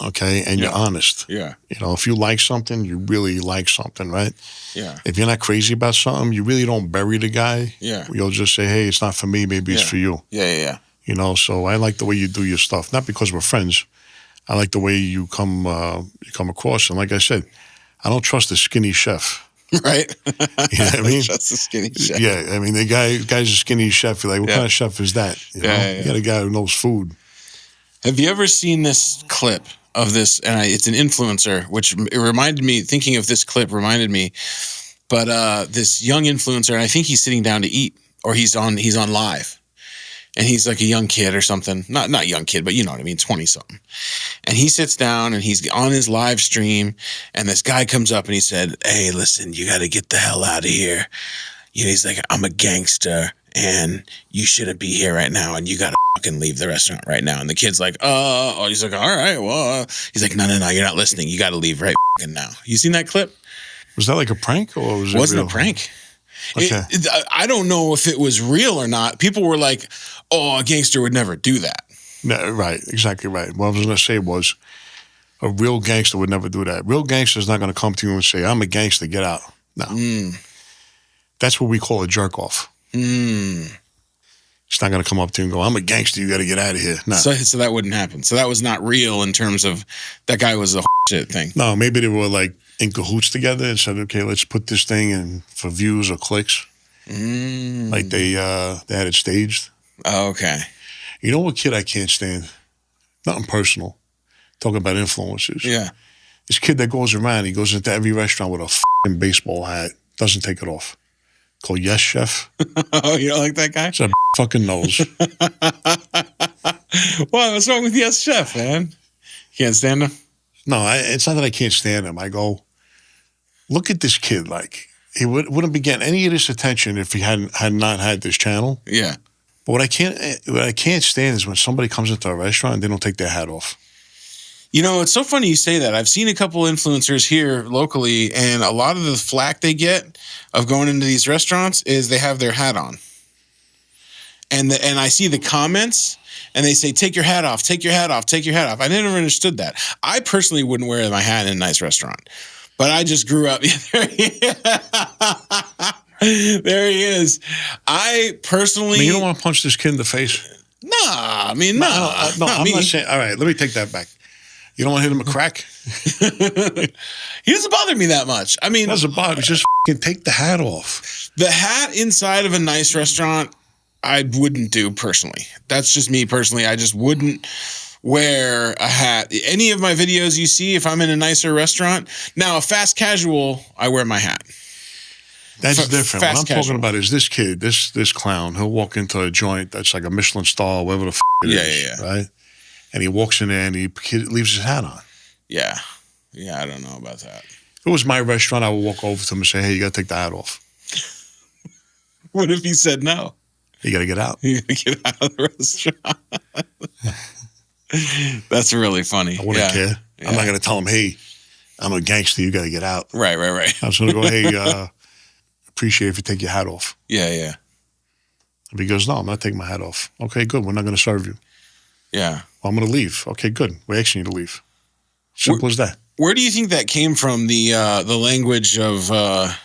Okay, and you're honest. Yeah. You know, if you like something, you really like something, right? Yeah. If you're not crazy about something, you really don't bury the guy. Yeah. You'll just say, hey, it's not for me, maybe it's for you. Yeah. You know, so I like the way you do your stuff. Not because we're friends. I like the way you come across. And like I said, I don't trust a skinny chef. Right? You know what I mean? Trust a skinny chef. Yeah, I mean, the guy's a skinny chef. You're like, what kind of chef is that? You know? You got a guy who knows food. Have you ever seen this clip of this? And it's an influencer, which it reminded me, thinking of this clip reminded me, but this young influencer, and I think he's sitting down to eat, or he's on live. And he's like a young kid or something. Not young kid, but you know what I mean, 20-something. And he sits down and he's on his live stream, and this guy comes up and he said, hey, listen, you got to get the hell out of here. You know, he's like, I'm a gangster and you shouldn't be here right now, and you got to fucking leave the restaurant right now. And the kid's like, he's like, all right, well, he's like, no, you're not listening. You got to leave right fucking now. You seen that clip? Was that like a prank or was it wasn't real? A prank. Okay. I don't know if it was real or not. People were like, oh, a gangster would never do that. No, right, exactly right. What I was going to say was a real gangster would never do that. Real gangster is not going to come to you and say, I'm a gangster, get out. No. That's what we call a jerk off. It's not going to come up to you and go, I'm a gangster, you got to get out of here. No. So that wouldn't happen. So that was not real in terms of that guy was a shit thing. No, maybe they were like in cahoots together and said, okay, let's put this thing in for views or clicks. Like they had it staged. Oh, okay. You know what kid I can't stand? Nothing personal. Talking about influencers. Yeah. This kid that goes around, he goes into every restaurant with a fucking baseball hat, doesn't take it off. Called Yes Chef. Oh, you don't like that guy? It's a fucking nose. Why? What's wrong with Yes Chef, man? Can't stand him? No, it's not that I can't stand him. I go, look at this kid. Like, he wouldn't be getting any of this attention if he had not had this channel. Yeah. But what I can't stand is when somebody comes into a restaurant and they don't take their hat off. You know, it's so funny you say that. I've seen a couple influencers here locally, and a lot of the flack they get of going into these restaurants is they have their hat on. And I see the comments, and they say, take your hat off, take your hat off, take your hat off. I never understood that. I personally wouldn't wear my hat in a nice restaurant. But I just grew up. There he is. I personally... I mean, you don't want to punch this kid in the face? Nah, I mean, no. I'm not saying... All right, let me take that back. You don't want to hit him a crack? He doesn't bother me that much. I mean... It doesn't bother me. Just fucking take the hat off. The hat inside of a nice restaurant, I wouldn't do personally. That's just me personally. I just wouldn't wear a hat. Any of my videos you see, if I'm in a nicer restaurant... Now, a fast casual, I wear my hat. That's different. What I'm talking about is this kid, this clown. He'll walk into a joint that's like a Michelin star, whatever the it is, right? And he walks in there and he leaves his hat on. Yeah. Yeah, I don't know about that. If it was my restaurant, I would walk over to him and say, hey, you got to take the hat off. What if he said no? You got to get out. You got to get out of the restaurant. That's really funny. I wouldn't care. I'm not going to tell him, hey, I'm a gangster, you got to get out. Right. I'm just going to go, hey, appreciate if you take your hat off. Yeah. If he goes, no, I'm not taking my hat off. Okay, good. We're not going to serve you. Yeah. Well, I'm going to leave. Okay, good. We're asking you to leave. Simple as that. Where do you think that came from, the language of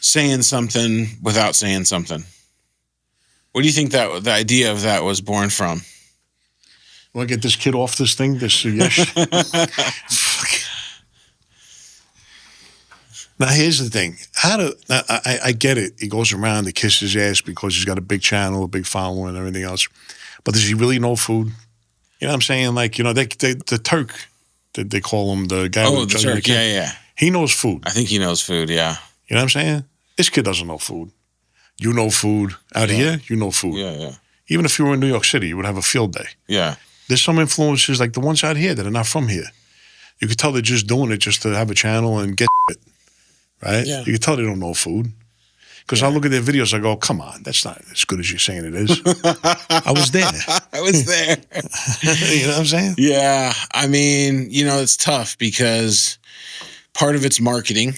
saying something without saying something? Where do you think that the idea of that was born from? Want to get this kid off this thing? This yes. Now, here's the thing. I get it. He goes around to kiss his ass because he's got a big channel, a big following, and everything else. But does he really know food? You know what I'm saying? Like, you know, the Turk, they call him the guy. Oh, the Turk. Yeah. He knows food. I think he knows food, yeah. You know what I'm saying? This kid doesn't know food. You know food. Out here, you know food. Yeah. Even if you were in New York City, you would have a field day. Yeah. There's some influencers like the ones out here that are not from here. You could tell they're just doing it just to have a channel and get it. Right? Yeah. You can tell they don't know food. Because I look at their videos, I go, come on, that's not as good as you're saying it is. I was there. I was there. You know what I'm saying? Yeah. I mean, it's tough because part of it's marketing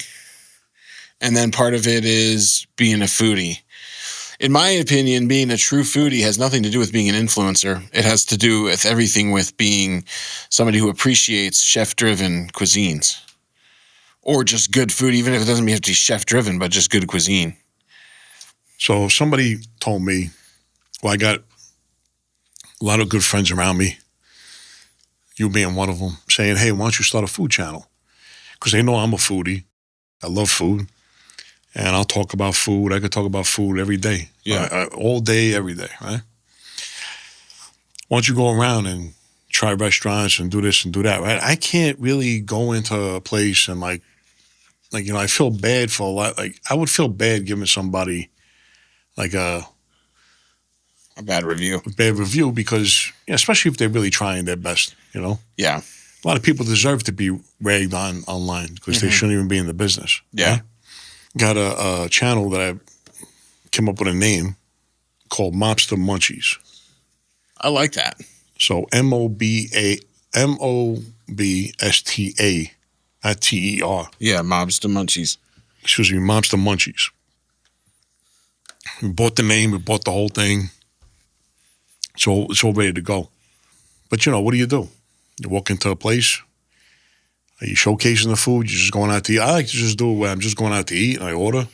and then part of it is being a foodie. In my opinion, being a true foodie has nothing to do with being an influencer. It has to do with everything with being somebody who appreciates chef-driven cuisines or just good food, even if it doesn't have to be chef-driven, but just good cuisine. So somebody told me, well, I got a lot of good friends around me, you being one of them, saying, hey, why don't you start a food channel? Because they know I'm a foodie. I love food. And I'll talk about food. I could talk about food every day. Yeah. All day, every day, right? Why don't you go around and try restaurants and do this and do that, right? I can't really go into a place and like, I feel bad for a lot. Like, I would feel bad giving somebody like a bad review. Because, especially if they're really trying their best, Yeah. A lot of people deserve to be ragged on online because they shouldn't even be in the business. Yeah. Right? Got a channel that I came up with a name called Mobster Munchies. I like that. So MOBSTA, not TER. Yeah, Mobster Munchies. Excuse me, Mobster Munchies. We bought the name, we bought the whole thing. So it's all ready to go. But what do? You walk into a place, are you showcasing the food? You're just going out to eat. I like to just do it where I'm just going out to eat and I order.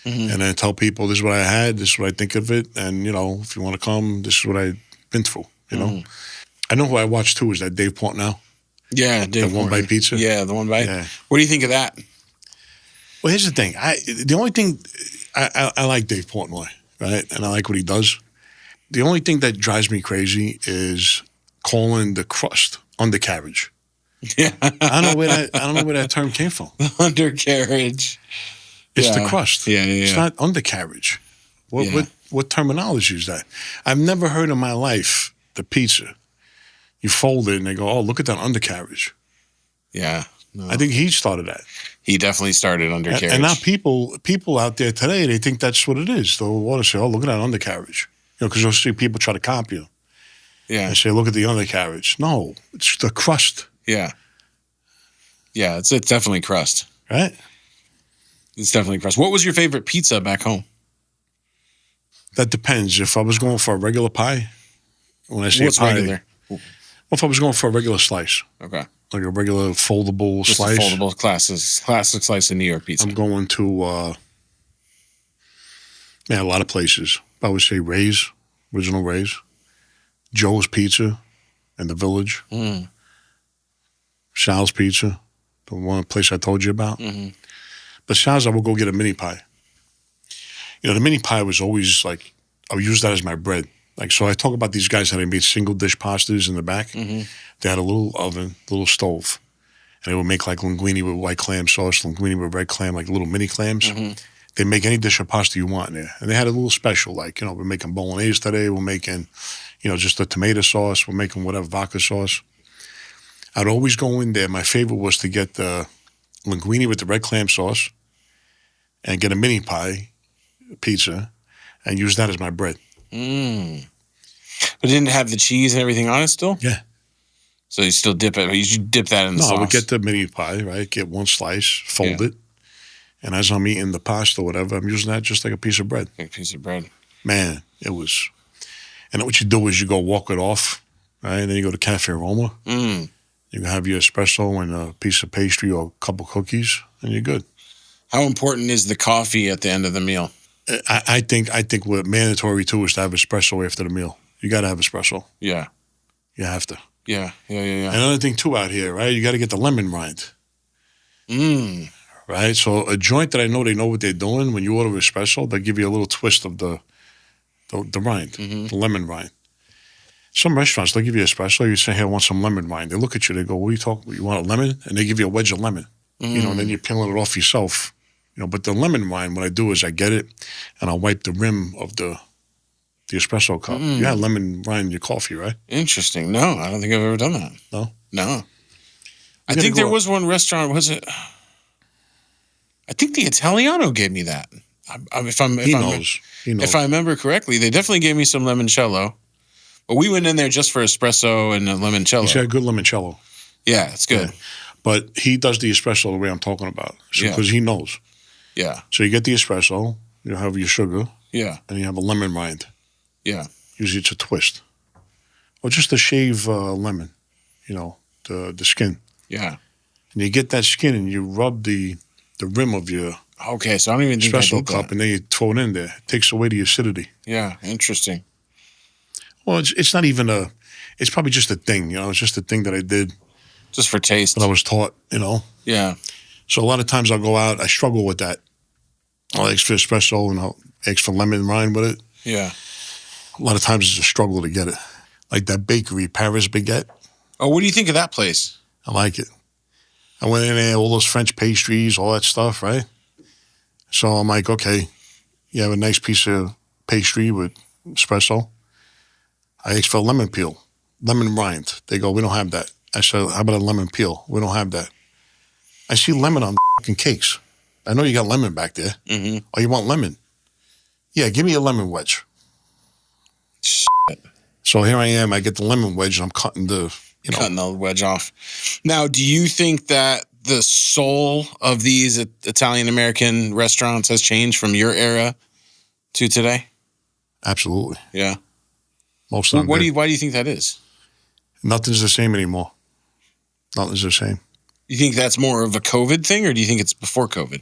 And then tell people this is what I had, this is what I think of it. And, if you want to come, this is what I've been through, I know who I watch too is that Dave Portnoy. Yeah, Dave The One Bite Pizza. Yeah, the One Bite. Yeah. What do you think of that? Well, here's the thing. The only thing, I like Dave Portnoy, right? And I like what he does. The only thing that drives me crazy is calling the crust undercarriage. Yeah. I don't know where that term came from. Undercarriage. It's the crust. Yeah. It's not undercarriage. What terminology is that? I've never heard in my life the pizza. You fold it and they go, oh, look at that undercarriage. Yeah. No. I think he started that. He definitely started undercarriage. And now people out there today, they think that's what it is. They'll want to say, oh, look at that undercarriage. Because you'll see people try to copy you. Yeah. They say, look at the undercarriage. No, it's the crust. Yeah. Yeah, it's definitely crust. Right? It's definitely crust. What was your favorite pizza back home? That depends. If I was going for a regular pie, when I say What's pie, regular? Well, if I was going for a regular slice, Okay. like a regular foldable Just slice, a foldable classic slice of New York pizza. I'm going to a lot of places. I would say Ray's, Original Ray's, Joe's Pizza in the Village, Sal's Pizza, the one place I told you about. But Sal's, I would go get a mini pie. The mini pie was always like, I would use that as my bread. Like, so I talk about these guys how they made single dish pastas in the back. They had a little oven, little stove, and they would make like linguine with white clam sauce, linguine with red clam, like little mini clams. They make any dish of pasta you want in there. And they had a little special, like, we're making bolognese today. We're making, just a tomato sauce. We're making whatever, vodka sauce. I'd always go in there. My favorite was to get the linguine with the red clam sauce and get a mini pie pizza and use that as my bread. But it didn't have the cheese and everything on it still? Yeah. So you still dip it. You dip that in the sauce. No, I would get the mini pie, right? Get one slice, fold it. And as I'm eating the pasta or whatever, I'm using that just like a piece of bread. Like a piece of bread. Man, it was. And what you do is you go walk it off, right? And then you go to Cafe Roma. You can have your espresso and a piece of pastry or a couple cookies, and you're good. How important is the coffee at the end of the meal? I think what mandatory too is to have espresso after the meal. You got to have espresso. Yeah. You have to. Yeah. Another thing too out here, right? You got to get the lemon rind. Right? So a joint that I know they know what they're doing, when you order espresso, they give you a little twist of the rind, the lemon rind. Some restaurants, they'll give you espresso. You say, hey, I want some lemon rind. They look at you. They go, what are you talking about? You want a lemon? And they give you a wedge of lemon. And then you're peeling it off yourself. But the lemon rind, what I do is I get it and I'll wipe the rim of the espresso cup. You had lemon rind in your coffee, right? Interesting. No, I don't think I've ever done that. No. I think there was one restaurant, was it? I think the Italiano gave me that. He knows. If I remember correctly, they definitely gave me some limoncello. But we went in there just for espresso and a limoncello. He's got a good limoncello. Yeah, it's good. Yeah. But he does the espresso the way I'm talking about. Yeah. Because he knows. Yeah. So you get the espresso, you have your sugar, Yeah. and you have a lemon rind. Yeah. Usually it's a twist. Or just a shave lemon, the skin. Yeah. And you get that skin and you rub the rim of your Okay, so I don't even think I espresso did cup that. and then you throw it in there. It takes away the acidity. Yeah, interesting. Well, it's not even it's probably just a thing, it's just a thing that I did Just for taste. that I was taught, Yeah. So a lot of times I'll go out, I struggle with that. I'll ask for espresso and I'll ask for lemon rind with it. Yeah. A lot of times it's a struggle to get it. Like that bakery, Paris Baguette. Oh, what do you think of that place? I like it. I went in there, all those French pastries, all that stuff, right? So I'm like, okay, you have a nice piece of pastry with espresso. I asked for a lemon peel, lemon rind. They go, we don't have that. I said, how about a lemon peel? We don't have that. I see lemon on fucking cakes. I know you got lemon back there. Mm-hmm. Oh, you want lemon? Yeah, give me a lemon wedge. Shit. So here I am. I get the lemon wedge and I'm cutting Cutting the wedge off. Now, do you think that the soul of these Italian-American restaurants has changed from your era to today? Absolutely. Yeah. Most of them. Why do you think that is? Nothing's the same anymore. Nothing's the same. You think that's more of a COVID thing, or do you think it's before COVID?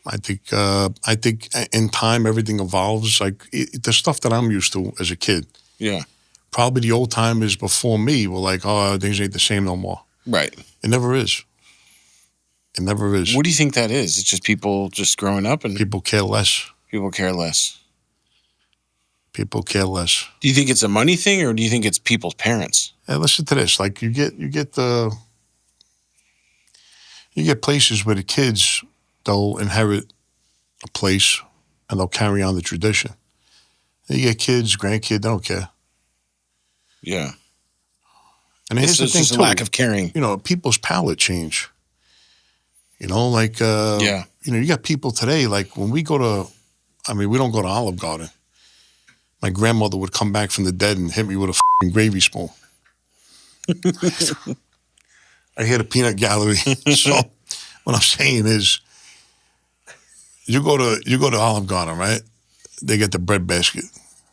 I think in time everything evolves. Like the stuff that I'm used to as a kid. Yeah. Probably the old timers before me were like, oh, things ain't the same no more. Right. It never is. It never is. What do you think that is? It's just people just growing up and People care less. people care less. People care less. Do you think it's a money thing, or do you think it's people's parents? Hey, listen to this. Like you get places where the kids, they'll inherit a place and they'll carry on the tradition. And you get kids, grandkids, they don't care. Yeah. And here's the It's thing just a too. lack of caring. People's palate change. Like Yeah. you got people today. Like when we go to, we don't go to Olive Garden. My grandmother would come back from the dead and hit me with a f***ing gravy spoon. I hear the peanut gallery. So what I'm saying is, you go to Olive Garden, right? They get the bread basket,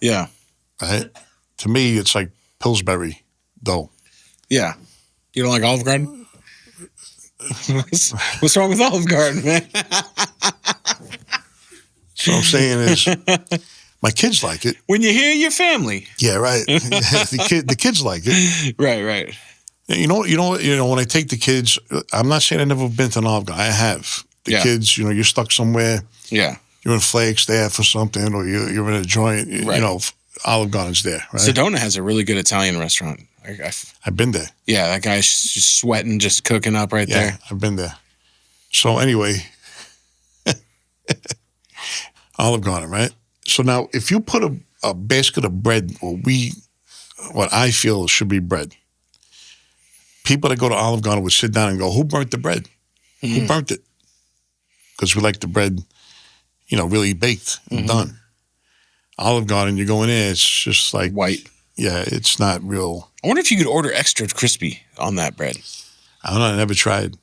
Yeah. right? To me, it's like Pillsbury dough. Yeah. You don't like Olive Garden? What's wrong with Olive Garden, man? So I'm saying is, my kids like it. When you hear your family. Yeah, right. The kids like it. Right. When I take the kids, I'm not saying I've never been to an Olive Garden. I have. The kids, you're stuck somewhere. Yeah. You're in Flagstaff for something, or you're in a joint. Right. Olive Garden's there, right? Sedona has a really good Italian restaurant. I've been there. Yeah, that guy's just sweating, just cooking up right Yeah, there. I've been there. So anyway, Olive Garden, right? So now, if you put a basket of bread, what I feel should be bread, people that go to Olive Garden would sit down and go, who burnt the bread? Who burnt it? Because we like the bread, really baked and done. Olive Garden, you go in there, it's just like White. Yeah, it's not real. I wonder if you could order extra crispy on that bread. I don't know. I never tried.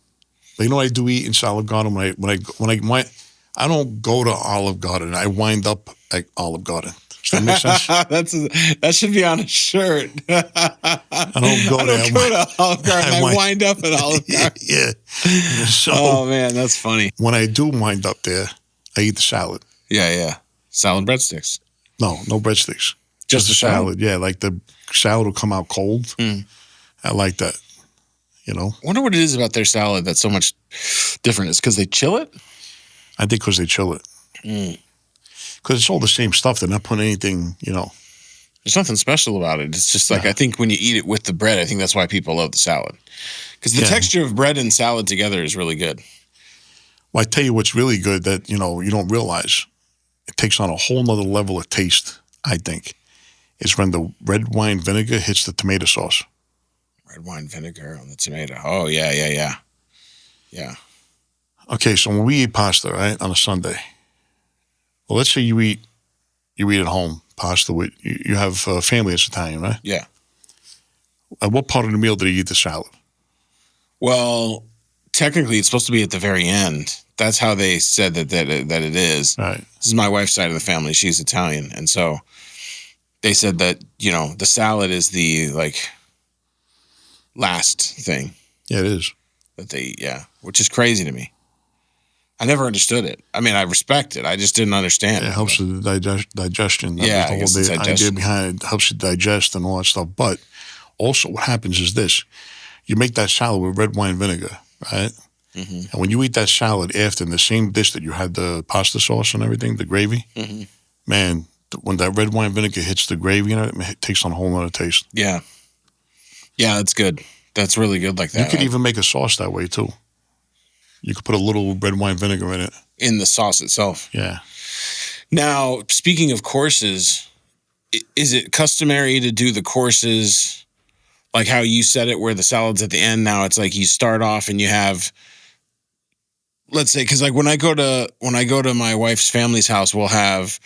But you know what I do eat in Olive Garden I don't go to Olive Garden. I wind up at Olive Garden. Does that make sense? That should be on a shirt. I don't go there. I don't go to Olive Garden. I wind up at Olive Garden. Yeah. So Oh man, that's funny. when I do wind up there, I eat the salad. Yeah. Salad breadsticks. No breadsticks. Just the salad. Yeah, like the salad will come out cold. I like that. I wonder what it is about their salad that's so much different. It's because they chill it? I think because they chill it. Because it's all the same stuff. They're not putting anything, There's nothing special about it. It's just like, I think when you eat it with the bread, I think that's why people love the salad. Because the texture of bread and salad together is really good. Well, I tell you what's really good that, you don't realize. It takes on a whole nother level of taste, I think, is when the red wine vinegar hits the tomato sauce. Red wine vinegar on the tomato. Oh, yeah. Okay, so when we eat pasta, right, on a Sunday, Well, let's say you eat at home pasta with you have family that's Italian, right? Yeah. At what part of the meal did he eat the salad? Well, technically, it's supposed to be at the very end. That's how they said that it is. Right. This is my wife's side of the family. She's Italian, and so they said that the salad is the last thing Yeah, it is. that they eat. Yeah, which is crazy to me. I never understood it. I mean, I respect it. I just didn't understand It helps with the digestion. That Yeah, I was guess the it's whole idea digestion. behind it. Helps you digest and all that stuff. But also, what happens is this: you make that salad with red wine vinegar, right? Mhm. And when you eat that salad after in the same dish that you had the pasta sauce and everything, the gravy, Mhm. man, when that red wine vinegar hits the gravy, it takes on a whole other taste. Yeah, that's good. That's really good like that. You could even make a sauce that way too. You could put a little red wine vinegar in it. in the sauce itself. Yeah. Now, speaking of courses, is it customary to do the courses like how you said it, where the salad's at the end? Now it's like you start off and you have, let's say, because like when I go to my wife's family's house, we'll have,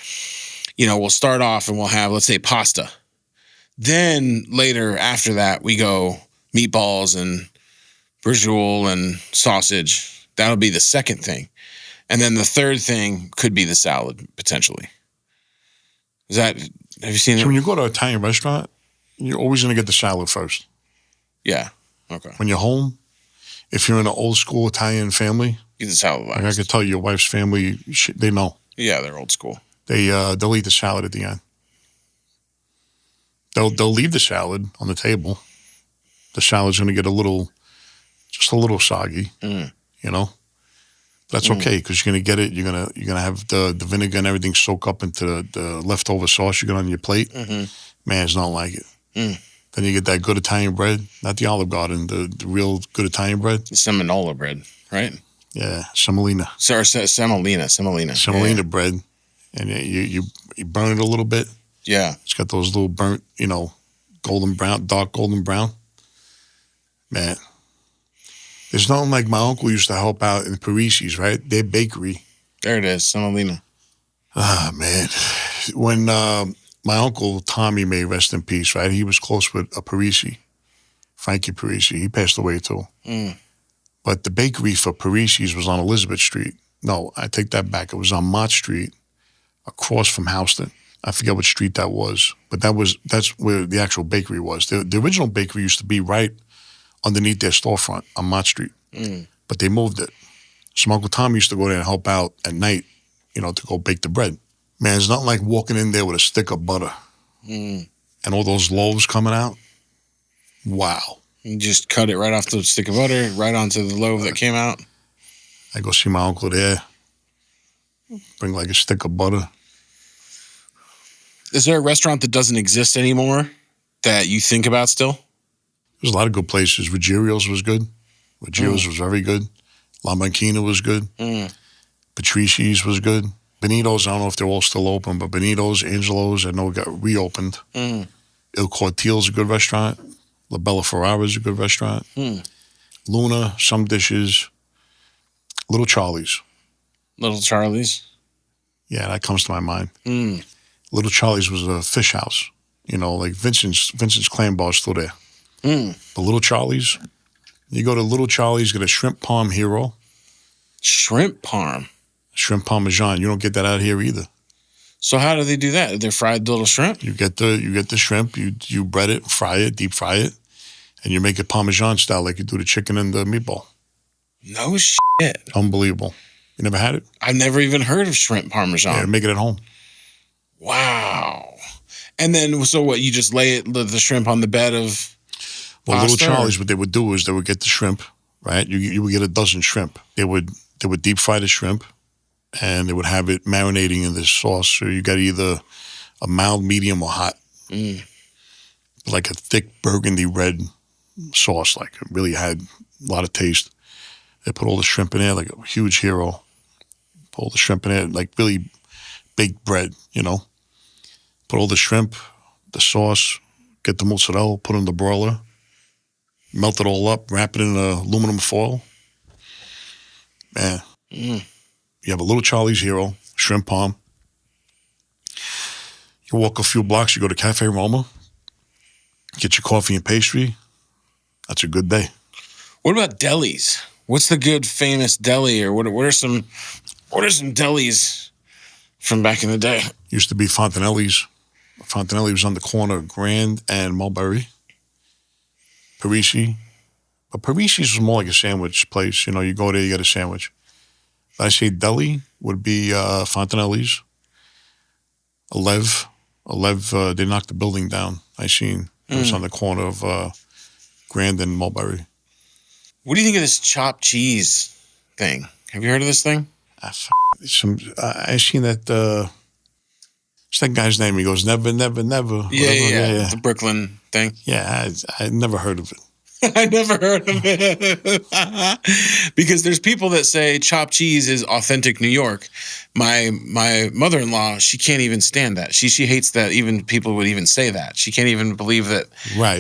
we'll start off and we'll have, let's say, pasta. Then later after that, we go meatballs and brigitte and sausage. That'll be the second thing. And then the third thing could be the salad, potentially. Have you seen So it? when you go to an Italian restaurant, you're always going to get the salad first. Yeah. Okay. When you're home, if you're in an old school Italian family, Get the salad last. like I could tell you, your wife's family, they know. Yeah, they're old school. They'll eat the salad at the end. They'll leave the salad on the table. The salad's going to get just a little soggy, That's okay because you're going to get it. You're gonna have the vinegar and everything soak up into the leftover sauce you got on your plate. Mm-hmm. Man, it's not like it. Then you get that good Italian bread, not the Olive Garden, the real good Italian bread. Semolina bread, right? Yeah, semolina. Semolina bread, and you burn it a little bit. Yeah. It's got those little burnt, golden brown, dark golden brown. Man, there's nothing like my uncle used to help out in Parisi's, right? Their bakery. There it is, semolina. Ah, man. When my uncle Tommy, may rest in peace, right? He was close with a Parisi, Frankie Parisi. He passed away too. But the bakery for Parisi's was on Elizabeth Street. No, I take that back. It was on Mott Street, across from Houston. I forget what street that was, but that's where the actual bakery was. The original bakery used to be right underneath their storefront on Mott Street, but they moved it. So my Uncle Tom used to go there and help out at night, to go bake the bread. Man, it's not like walking in there with a stick of butter and all those loaves coming out. Wow. You just cut it right off the stick of butter, right onto the loaf that came out. I go see my uncle there, bring like a stick of butter. Is there a restaurant that doesn't exist anymore that you think about still? There's a lot of good places. Ruggieri's was good. Ruggieri's was very good. La Banchina was good. Patrici's was good. Benito's, I don't know if they're all still open, but Benito's, Angelo's, I know got reopened. Il Cortile's a good restaurant. La Bella Ferrara's a good restaurant. Luna, some dishes. Little Charlie's. Little Charlie's? Yeah, that comes to my mind. Little Charlie's was a fish house. Like Vincent's Clam Bar is still there. But Little Charlie's, you go to Little Charlie's, get a shrimp parm hero. Shrimp parm? Shrimp parmesan. You don't get that out here either. So how do they do that? They're fried little shrimp? You get the shrimp, you bread it, fry it, deep fry it, and you make it Parmesan style like you do the chicken and the meatball. No shit. Unbelievable. You never had it? I've never even heard of shrimp parmesan. Yeah, make it at home. Wow. And then, so what, you just lay the shrimp on the bed of Well, pasta, Little Charlie's, what they would do is they would get the shrimp, right? You would get a dozen shrimp. They would deep fry the shrimp, and they would have it marinating in this sauce. So you got either a mild, medium, or hot. Like a thick burgundy red sauce. Like it really had a lot of taste. They put all the shrimp in there, like a huge hero. Put all the shrimp in there, like really baked bread, Put all the shrimp, the sauce, get the mozzarella, put in the broiler, melt it all up, wrap it in aluminum foil. Man, you have a Little Charlie's hero, shrimp parm, You walk a few blocks, you go to Cafe Roma, get your coffee and pastry. That's a good day. What about delis? What's the good famous deli, or what are some delis from back in the day? Used to be Fontanelli's. Fontanelli was on the corner of Grand and Mulberry. Parisi. But Parisi's was more like a sandwich place. You know, you go there, you get a sandwich. I say deli would be Fontanelli's. Alev, they knocked the building down. I seen. It was on the corner of Grand and Mulberry. What do you think of this chopped cheese thing? Have you heard of this thing? I seen that. What's that guy's name? He goes, never, never, never. Yeah. The Brooklyn thing. Yeah, I never heard of it. I never heard of it. Because there's people that say chopped cheese is authentic New York. My mother-in-law, she can't even stand that. She hates that even people would even say that. She can't even believe that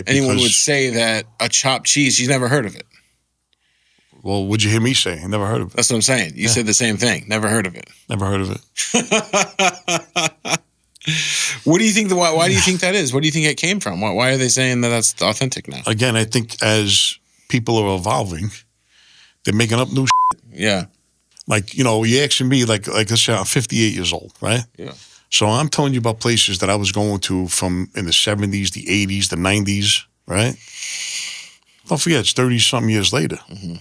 anyone would say that a chopped cheese. She's never heard of it. Well, what'd you hear me say? I never heard of it. That's what I'm saying. You said the same thing. Never heard of it. Never heard of it. What do you think? Why do you think that is? What do you think it came from? Why are they saying that that's authentic now? Again, I think as people are evolving, they're making up new shit. Yeah. Like, you know, you're asking me, like let's say I'm 58 years old, right? Yeah. So I'm telling you about places that I was going to from in the 70s, the 80s, the 90s, right? Don't forget, it's 30-something years later. Mm-hmm.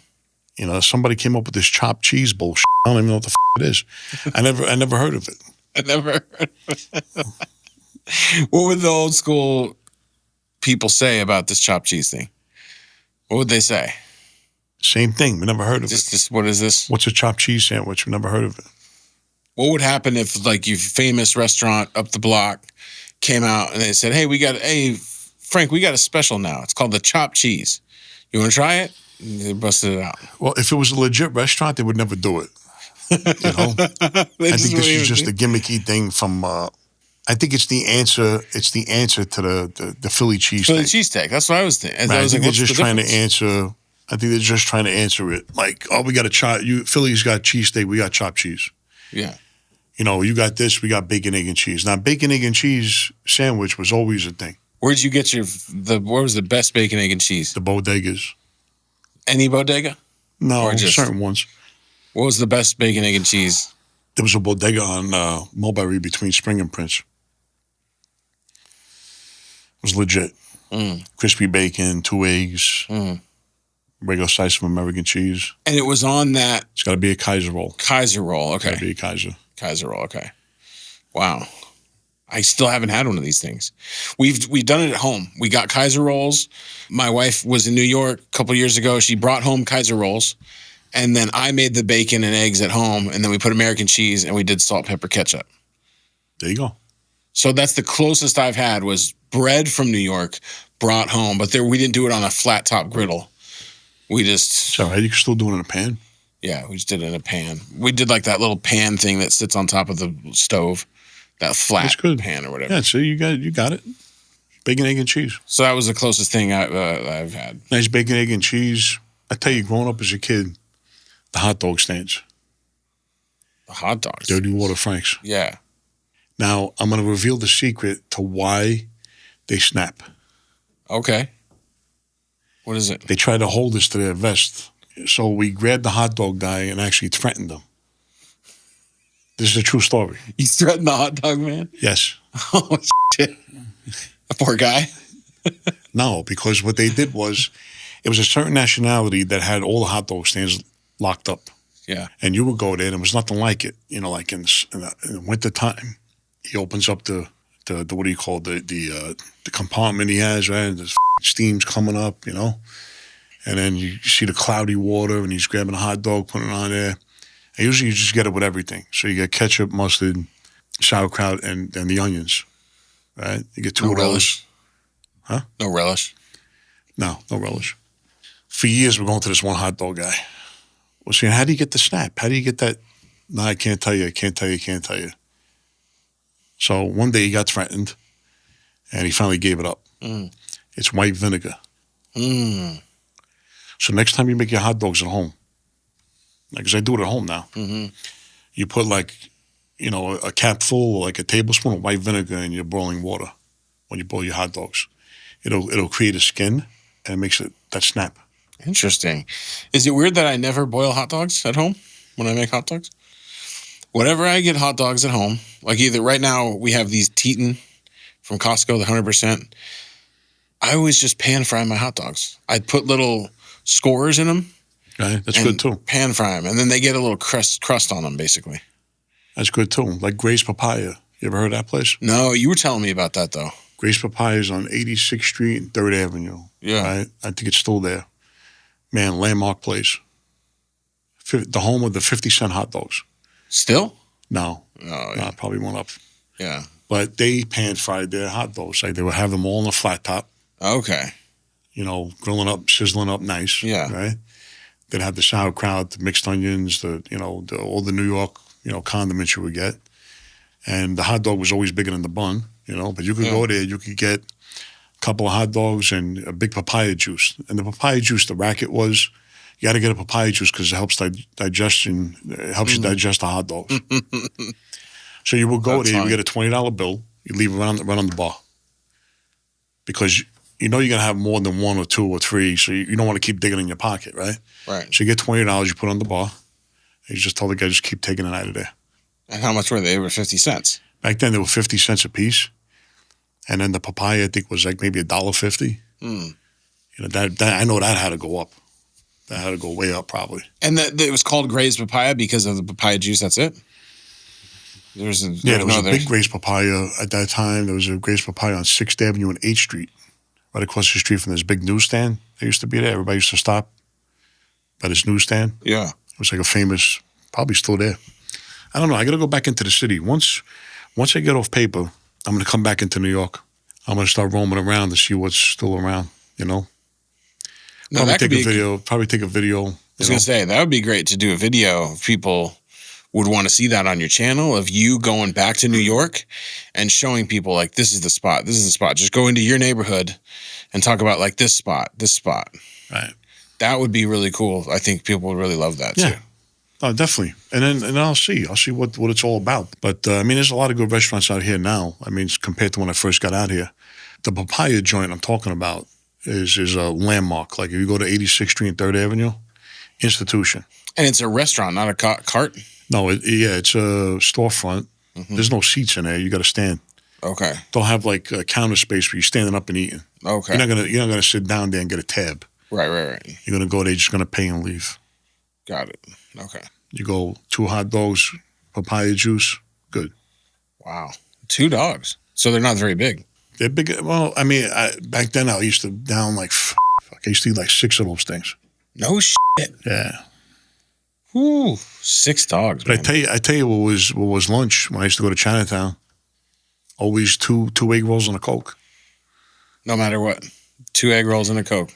You know, somebody came up with this chopped cheese bullshit. I don't even know what the it is. I never heard of it. I never heard of it. What would the old school people say about this chopped cheese thing? What would they say? Same thing. We never heard of it. Just what is this? What's a chopped cheese sandwich? We never heard of it. What would happen if, like, your famous restaurant up the block came out and they said, hey, Frank, we got a special now. It's called the chopped cheese. You want to try it? And they busted it out. Well, if it was a legit restaurant, they would never do it. You know? I think this is just a gimmicky thing from... I think it's the answer. It's the answer to the Philly cheesesteak. Philly cheesesteak. That's what I was thinking. Right, I think they're just trying to answer. I think they're just trying to answer it. Like, oh, we got a chop. Philly's got cheesesteak. We got chopped cheese. Yeah. You know, you got this. We got bacon, egg, and cheese. Now, bacon, egg, and cheese sandwich was always a thing. Where'd you get where was the best bacon, egg, and cheese? The bodegas. Any bodega? No, certain ones. What was the best bacon, egg, and cheese? There was a bodega on Mulberry between Spring and Prince. It was legit. Crispy bacon, 2 eggs, regular size of American cheese. And it was on that... It's got to be a Kaiser roll. Kaiser roll, okay. It's got to be a Kaiser. Kaiser roll, okay. Wow. I still haven't had one of these things. We've done it at home. We got Kaiser rolls. My wife was in New York a couple years ago. She brought home Kaiser rolls. And then I made the bacon and eggs at home. And then we put American cheese and we did salt, pepper, ketchup. There you go. So that's the closest I've had was bread from New York brought home. But we didn't do it on a flat top griddle. We just... It's all right. You can still do it in a pan. Yeah, we just did it in a pan. We did like that little pan thing that sits on top of the stove. That flat pan or whatever. Yeah, so you got it. Bacon, egg, and cheese. So that was the closest thing I've had. Nice bacon, egg, and cheese. I tell you, growing up as a kid, the hot dog stands. The hot dogs? Dirty Water Franks. Yeah. Now, I'm going to reveal the secret to why they snap. Okay. What is it? They try to hold us to their vest. So we grabbed the hot dog guy and actually threatened him. This is a true story. You threatened the hot dog man? Yes. Oh, shit. A poor guy. No, because what they did was, it was a certain nationality that had all the hot dog stands locked up. Yeah. And you would go there and there was nothing like it. You know, like in the winter time, he opens up the what do you call it? The compartment he has, right? And there's steam's coming up, you know? And then you see the cloudy water and he's grabbing a hot dog, putting it on there. And usually you just get it with everything. So you get ketchup, mustard, sauerkraut, and the onions, right? You get two of those. Huh? No relish? No relish. For years, we're going to this one hot dog guy. We're saying, how do you get the snap? How do you get that? No, I can't tell you. I can't tell you. So one day he got threatened, and he finally gave it up. It's white vinegar. So next time you make your hot dogs at home, because I do it at home now, you put like, a cap full or like a tablespoon of white vinegar in your boiling water when you boil your hot dogs. It'll create a skin and it makes it that snap. Interesting. Is it weird that I never boil hot dogs at home when I make hot dogs? Whenever I get hot dogs at home, like either right now we have these Teton from Costco, the 100%. I always just pan fry my hot dogs. I'd put little scores in them. Right, that's good too. Pan fry them, and then they get a little crust on them, basically. That's good too. Like Gray's Papaya. You ever heard of that place? No, you were telling me about that though. Gray's Papaya is on 86th Street and 3rd Avenue. Yeah. Right? I think it's still there. Man, landmark place. The home of the 50-cent hot dogs. Still? No. Oh, yeah. No, probably went up. Yeah. But they pan fried their hot dogs. Like they would have them all on a flat top. Okay. Grilling up, sizzling up nice. Yeah. Right? They'd have the sauerkraut, the mixed onions, all the New York, condiments you would get. And the hot dog was always bigger than the bun, but you could go there, you could get a couple of hot dogs and a big papaya juice. And the papaya juice, the racket was, you got to get a papaya juice because it helps digestion. It helps you digest the hot dogs. So you would go there, you would get a $20 bill, you leave it right on the bar. Because you're going to have more than one or two or three, so you don't want to keep digging in your pocket, right? Right. So you get $20, you put on the bar, and you just tell the guy, just keep taking it out of there. And how much were they? They were 50 cents. Back then, they were 50 cents a piece. And then the papaya, I think, was like maybe $1.50. That I know that had to go up. That had to go way up, probably. And it was called Gray's Papaya because of the papaya juice, that's it? There was a big Gray's Papaya at that time. There was a Gray's Papaya on 6th Avenue and 8th Street, right across the street from this big newsstand. They used to be there. Everybody used to stop by this newsstand. Yeah. It was like a famous, probably still there. I don't know. I got to go back into the city. Once I get off paper, I'm going to come back into New York. I'm going to start roaming around to see what's still around, No, Probably take a video. I was going to say, that would be great to do a video. If people would want to see that on your channel of you going back to New York and showing people like, this is the spot. This is the spot. Just go into your neighborhood and talk about like this spot. Right. That would be really cool. I think people would really love that too. Oh, definitely. And then I'll see what it's all about. But there's a lot of good restaurants out here now. Compared to when I first got out here, the papaya joint I'm talking about is a landmark. Like if you go to 86th Street and 3rd Avenue, institution. And it's a restaurant, not a cart? No, it's a storefront. Mm-hmm. There's no seats in there. You got to stand. Okay. They'll have like a counter space where you're standing up and eating. Okay. You're not gonna sit down there and get a tab. Right. You're gonna go there, just gonna pay and leave. Got it. Okay. You go 2 hot dogs, papaya juice, good. Wow. 2 dogs. So they're not very big. They're big. Well, back then I used to down like, I used to eat like 6 of those things. No shit. Yeah. Ooh, 6 dogs. But man. I tell you what was lunch when I used to go to Chinatown. Always two egg rolls and a Coke. No matter what. 2 egg rolls and a Coke.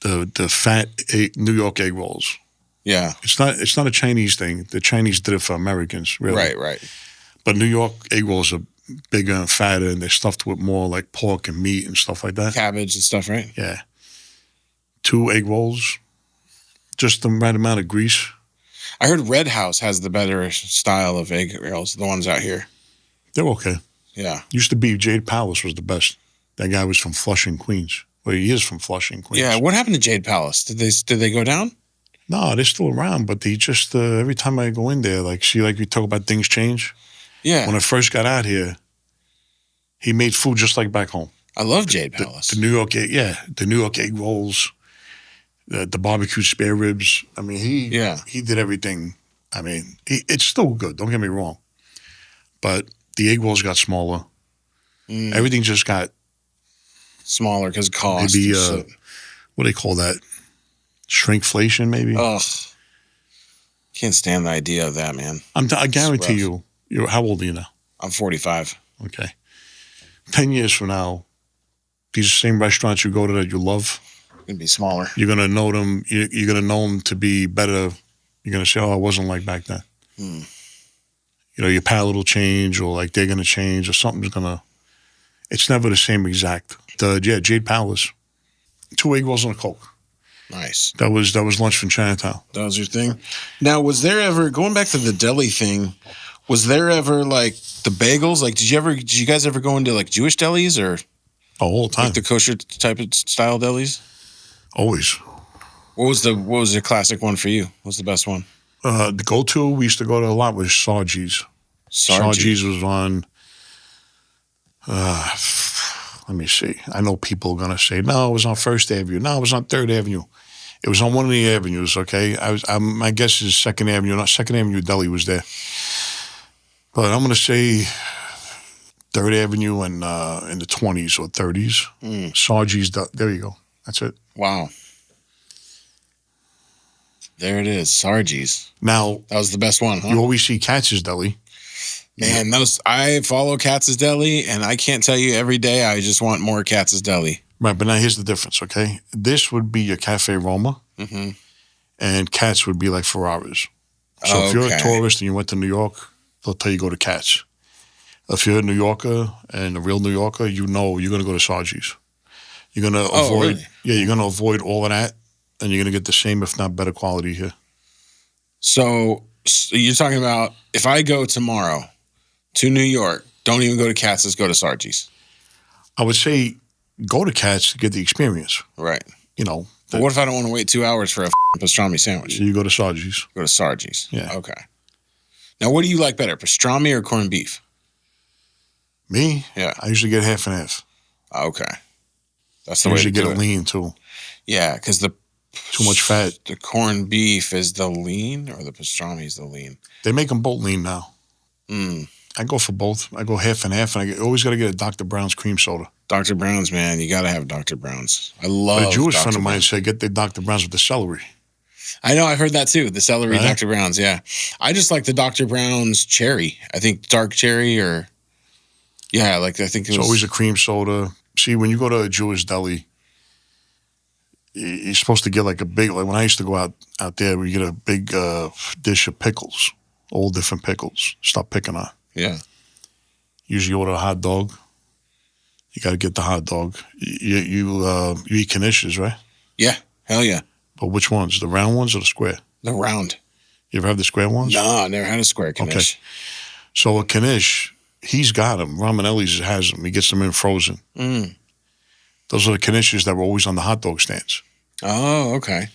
The fat New York egg rolls. Yeah. It's not a Chinese thing. The Chinese did it for Americans, really. Right. But New York egg rolls are bigger and fatter, and they're stuffed with more like pork and meat and stuff like that. Cabbage and stuff, right? Yeah. 2 egg rolls, just the right amount of grease. I heard Red House has the better style of egg rolls, the ones out here. They're okay. Yeah. Used to be Jade Palace was the best. That guy was from Flushing, Queens. Well, he is from Flushing, Queens. Yeah. What happened to Jade Palace? Did they go down? No, they're still around, but they just every time I go in there, like you talk about things change. Yeah. When I first got out here, he made food just like back home. I love Jade Palace. The New York egg rolls, the barbecue spare ribs. He did everything. It's still good. Don't get me wrong, but the egg rolls got smaller. Everything just got smaller because cost. Maybe what do they call that? Shrinkflation, maybe. Ugh, can't stand the idea of that, man. I guarantee you. How old are you now? I'm 45. Okay. 10 years from now, these same restaurants you go to that you love, gonna be smaller. You're gonna know them. You're gonna know them to be better. You're gonna say, "Oh, it wasn't like back then." Your palate will change, or like they're gonna change, or something's gonna. It's never the same exact. Jade Palace, 2 egg rolls and a Coke. Nice. That was lunch from Chinatown. That was your thing. Now, was there ever going back to the deli thing? Was there ever like the bagels? Like, did you guys ever go into like Jewish delis or all the time? like the kosher type of style delis? Always. What was the classic one for you? What was the best one? The go-to we used to go to a lot was Sargi's. Sargi's was on. Let me see. I know people are gonna say, no, it was on First Avenue. No, it was on Third Avenue. It was on one of the avenues. Okay, my guess is Second Avenue. Not Second Avenue Deli was there, but I'm gonna say Third Avenue and in the 20s or 30s. Sargi's. There you go. That's it. Wow. There it is, Sargi's. Now that was the best one, huh? You always see Katz's Deli. Man, I follow Katz's Deli, and I can't tell you every day I just want more Katz's Deli. Right, but now here's the difference, okay? This would be your Cafe Roma, and Katz would be like Ferraris. So if you're a tourist and you went to New York, they'll tell you go to Katz. If you're a New Yorker and a real New Yorker, you know you're going to go to Sargi's. You're going to avoid, really? Yeah, you're going to avoid all of that, and you're going to get the same, if not better quality here. So you're talking about if I go tomorrow to New York, don't even go to Katz's, go to Sargi's. I would say go to Katz to get the experience. Right. You know. But what if I don't want to wait 2 hours for a pastrami sandwich? You go to Sargi's. Go to Sargi's. Yeah. Okay. Now, what do you like better, pastrami or corned beef? Me? Yeah. I usually get half and half. Okay. That's the way to do it. I usually get it lean, too. Yeah, because too much fat. The corned beef is the lean or the pastrami is the lean? They make them both lean now. I go for both. I go half and half, and I always got to get a Dr. Brown's cream soda. Dr. Brown's, man. You got to have Dr. Brown's. I love But a Jewish Dr. friend of mine Brown's. said, get the Dr. Brown's with the celery. I know. I've heard that, too. The celery Right? Dr. Brown's, yeah. I just like the Dr. Brown's cherry. I think dark cherry or... Yeah, like I think It's always a cream soda. See, when you go to a Jewish deli, you're supposed to get like a big... Like when I used to go out there, we get a big dish of pickles. All different pickles. Stop picking on. Yeah. Usually order a hot dog. You got to get the hot dog. You eat knishes, right? Yeah. Hell yeah. But which ones? The round ones or the square? The round. You ever have the square ones? No, I never had a square knish. Okay. So a knish, he's got them. Romanelli's has them. He gets them in frozen. Those are the knishes that were always on the hot dog stands. Oh, okay.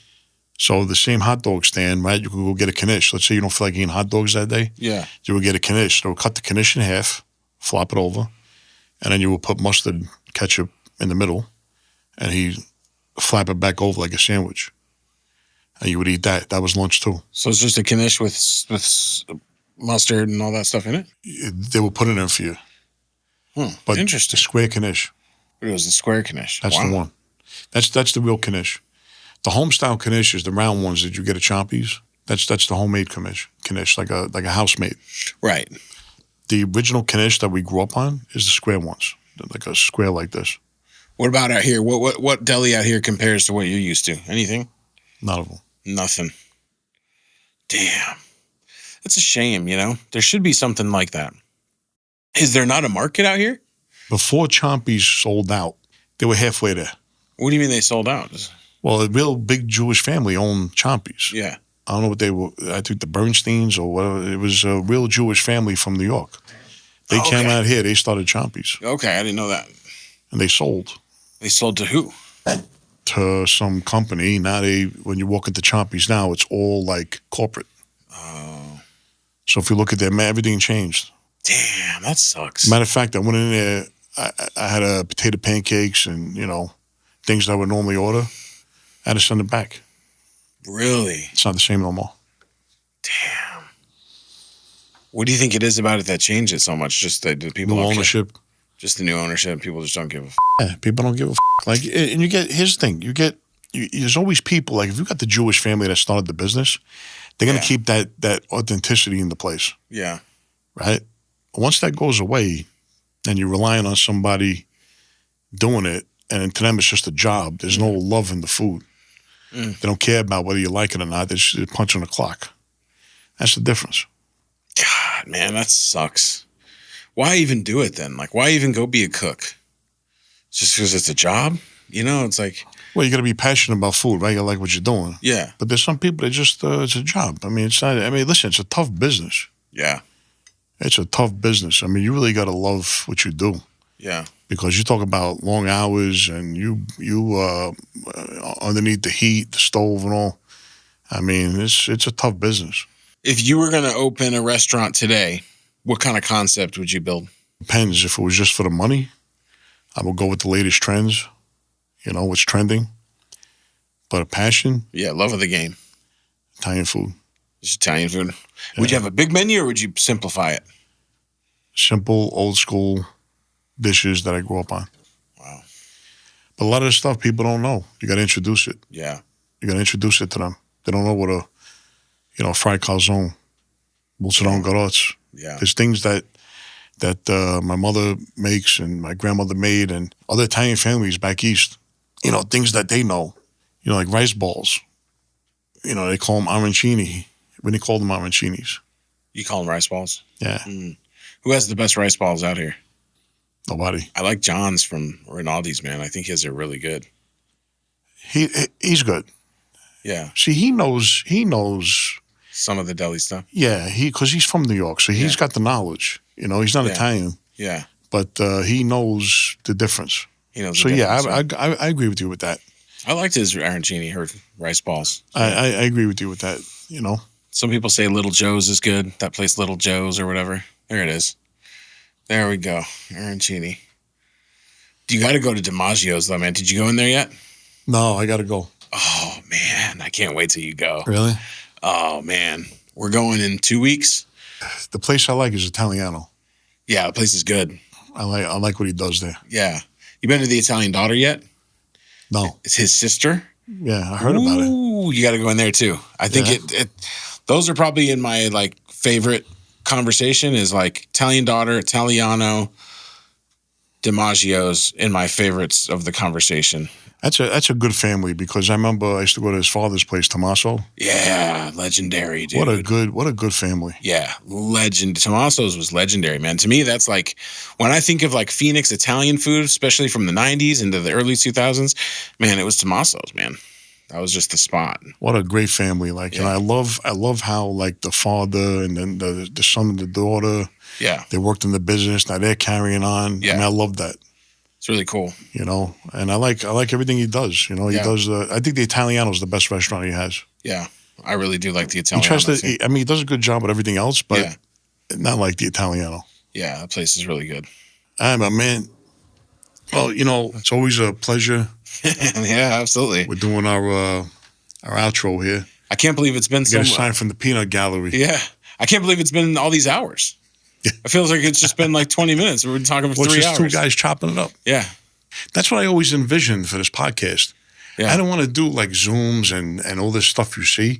So the same hot dog stand, right? You can go get a knish. Let's say you don't feel like eating hot dogs that day. Yeah. You would get a knish. They would cut the knish in half, flop it over, and then you would put mustard ketchup in the middle, and he flap it back over like a sandwich. And you would eat that. That was lunch too. So it's just a knish with mustard and all that stuff in it? They would put it in for you. But interesting. The square knish. It was the square knish. That's the one. That's the real knish. The home-style knish is the round ones that you get at Chompy's. That's the homemade knish, like a house-made. Right. The original knish that we grew up on is the square ones, like a square like this. What about out here? What deli out here compares to what you're used to? Anything? None of them. Nothing. Damn. That's a shame, you know? There should be something like that. Is there not a market out here? Before Chompy's sold out, they were halfway there. What do you mean they sold out? Well, a real big Jewish family owned Chompy's. Yeah. I don't know what they were. I think the Bernsteins or whatever. It was a real Jewish family from New York. They came out here. They started Chompy's. Okay, I didn't know that. And they sold. They sold to who? To some company. Now when you walk into Chompy's now, it's all like corporate. Oh. So if you look at them, everything changed. Damn, that sucks. Matter of fact, I went in there. I had potato pancakes and things that I would normally order. I had to send it back. Really? It's not the same no more. Damn. What do you think it is about it that changed it so much? Just that people new ownership. Just the new ownership. People just don't give a Yeah, people don't give a Like, and here's the thing. There's always people, like if you got the Jewish family that started the business, they're going to keep that authenticity in the place. Yeah. Right? Once that goes away and you're relying on somebody doing it, and to them it's just a job, there's no love in the food. They don't care about whether you like it or not. They're just punching the clock. That's the difference. God, man, that sucks. Why even do it then? Like, why even go be a cook? Just because it's a job? It's like... Well, you got to be passionate about food, right? You got to like what you're doing. Yeah. But there's some people that just, it's a job. I mean, listen, it's a tough business. Yeah. It's a tough business. I mean, you really got to love what you do. Yeah. Because you talk about long hours and you underneath the heat, the stove and all. I mean, it's a tough business. If you were going to open a restaurant today, what kind of concept would you build? Depends. If it was just for the money, I would go with the latest trends, what's trending. But a passion, Yeah, love of the game. Italian food. Just Italian food. Would you have a big menu or would you simplify it? Simple, old school dishes that I grew up on. Wow. But a lot of the stuff people don't know. You got to introduce it. Yeah. You got to introduce it to them. They don't know what a fried calzone, Bolzano garots. Yeah. There's things that my mother makes and my grandmother made and other Italian families back east. Things that they know. Like rice balls. They call them arancini. When they call them arancinis. You call them rice balls? Yeah. Mm. Who has the best rice balls out here? Nobody. I like John's from Rinaldi's, man. I think his are really good. He's good. Yeah. See, he knows some of the deli stuff. Yeah, because he's from New York, so he's got the knowledge. He's not Italian. Yeah. But he knows the difference. He knows. So I agree with you with that. I liked his arancini, her rice balls. I agree with you with that. Some people say Little Joe's is good. That place, Little Joe's or whatever. There it is. There we go. Arancini. You got to go to DiMaggio's though, man. Did you go in there yet? No, I got to go. Oh man, I can't wait till you go. Really? Oh man, we're going in 2 weeks. The place I like is Italiano. Yeah, the place is good. I like what he does there. Yeah. You been to the Italian Daughter yet? No. It's his sister. Yeah, I heard about it. Ooh, you got to go in there too. I think those are probably in my favorite conversation is Italian Daughter, Italiano, DiMaggio's in my favorites of the conversation. That's a good family because I remember I used to go to his father's place, Tommaso. Yeah, legendary, dude. What a good family. Yeah, legend. Tommaso's was legendary, man. To me, that's when I think of Phoenix Italian food, especially from the 90s into the early 2000s, man, it was Tommaso's, man. That was just the spot. What a great family. And I love how the father and then the son and the daughter, they worked in the business. Now they're carrying on. Yeah. I mean, I love that. It's really cool. And I like everything he does. He does. I think the Italiano is the best restaurant he has. Yeah, I really do like the Italiano. He does a good job at everything else, but not like the Italiano. Yeah, that place is really good. But man, well, it's always a pleasure. Yeah, absolutely. We're doing our outro here. I can't believe it's been so. Get a sign from the peanut gallery. Yeah, I can't believe it's been all these hours. It feels like it's just been 20 minutes. We've been talking for 3 hours. It's just two guys chopping it up. Yeah. That's what I always envisioned for this podcast. Yeah. I don't want to do Zooms and all this stuff you see.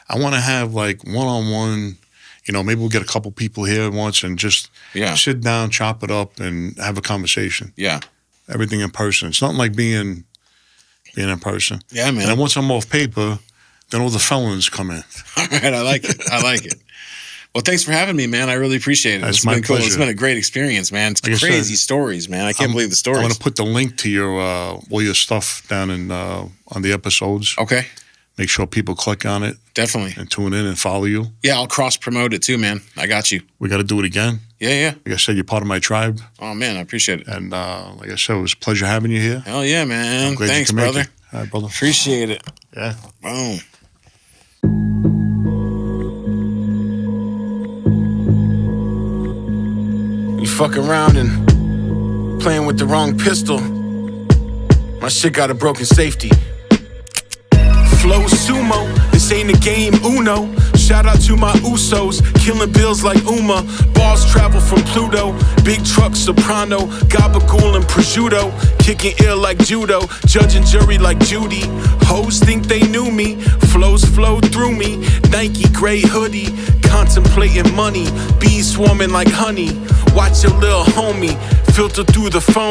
I want to have one-on-one, maybe we'll get a couple people here once and just sit down, chop it up, and have a conversation. Yeah. Everything in person. It's not like being in person. Yeah, man. And once I'm off paper, then all the felons come in. All right, I like it. Well, thanks for having me, man. I really appreciate it. It's been cool. It's been a great experience, man. It's crazy stories, man. I can't believe the stories. I'm going to put the link to your all your stuff down on the episodes. Okay. Make sure people click on it. Definitely. And tune in and follow you. Yeah, I'll cross-promote it too, man. I got you. We got to do it again. Yeah. Like I said, you're part of my tribe. Oh, man, I appreciate it. And like I said, it was a pleasure having you here. Hell yeah, man. Thanks, brother. All right, brother. Appreciate it. Yeah. Boom. You fuck around and playing with the wrong pistol. My shit got a broken safety. Flow sumo, this ain't a game, Uno. Shout out to my Usos, killing bills like Uma. Balls travel from Pluto, big truck soprano, gabagool and prosciutto. Kicking ill like judo, judge and jury like Judy. Hoes think they knew me, flows flow through me. Nike gray hoodie, contemplating money. Bees swarming like honey, watch your little homie filter through the phone.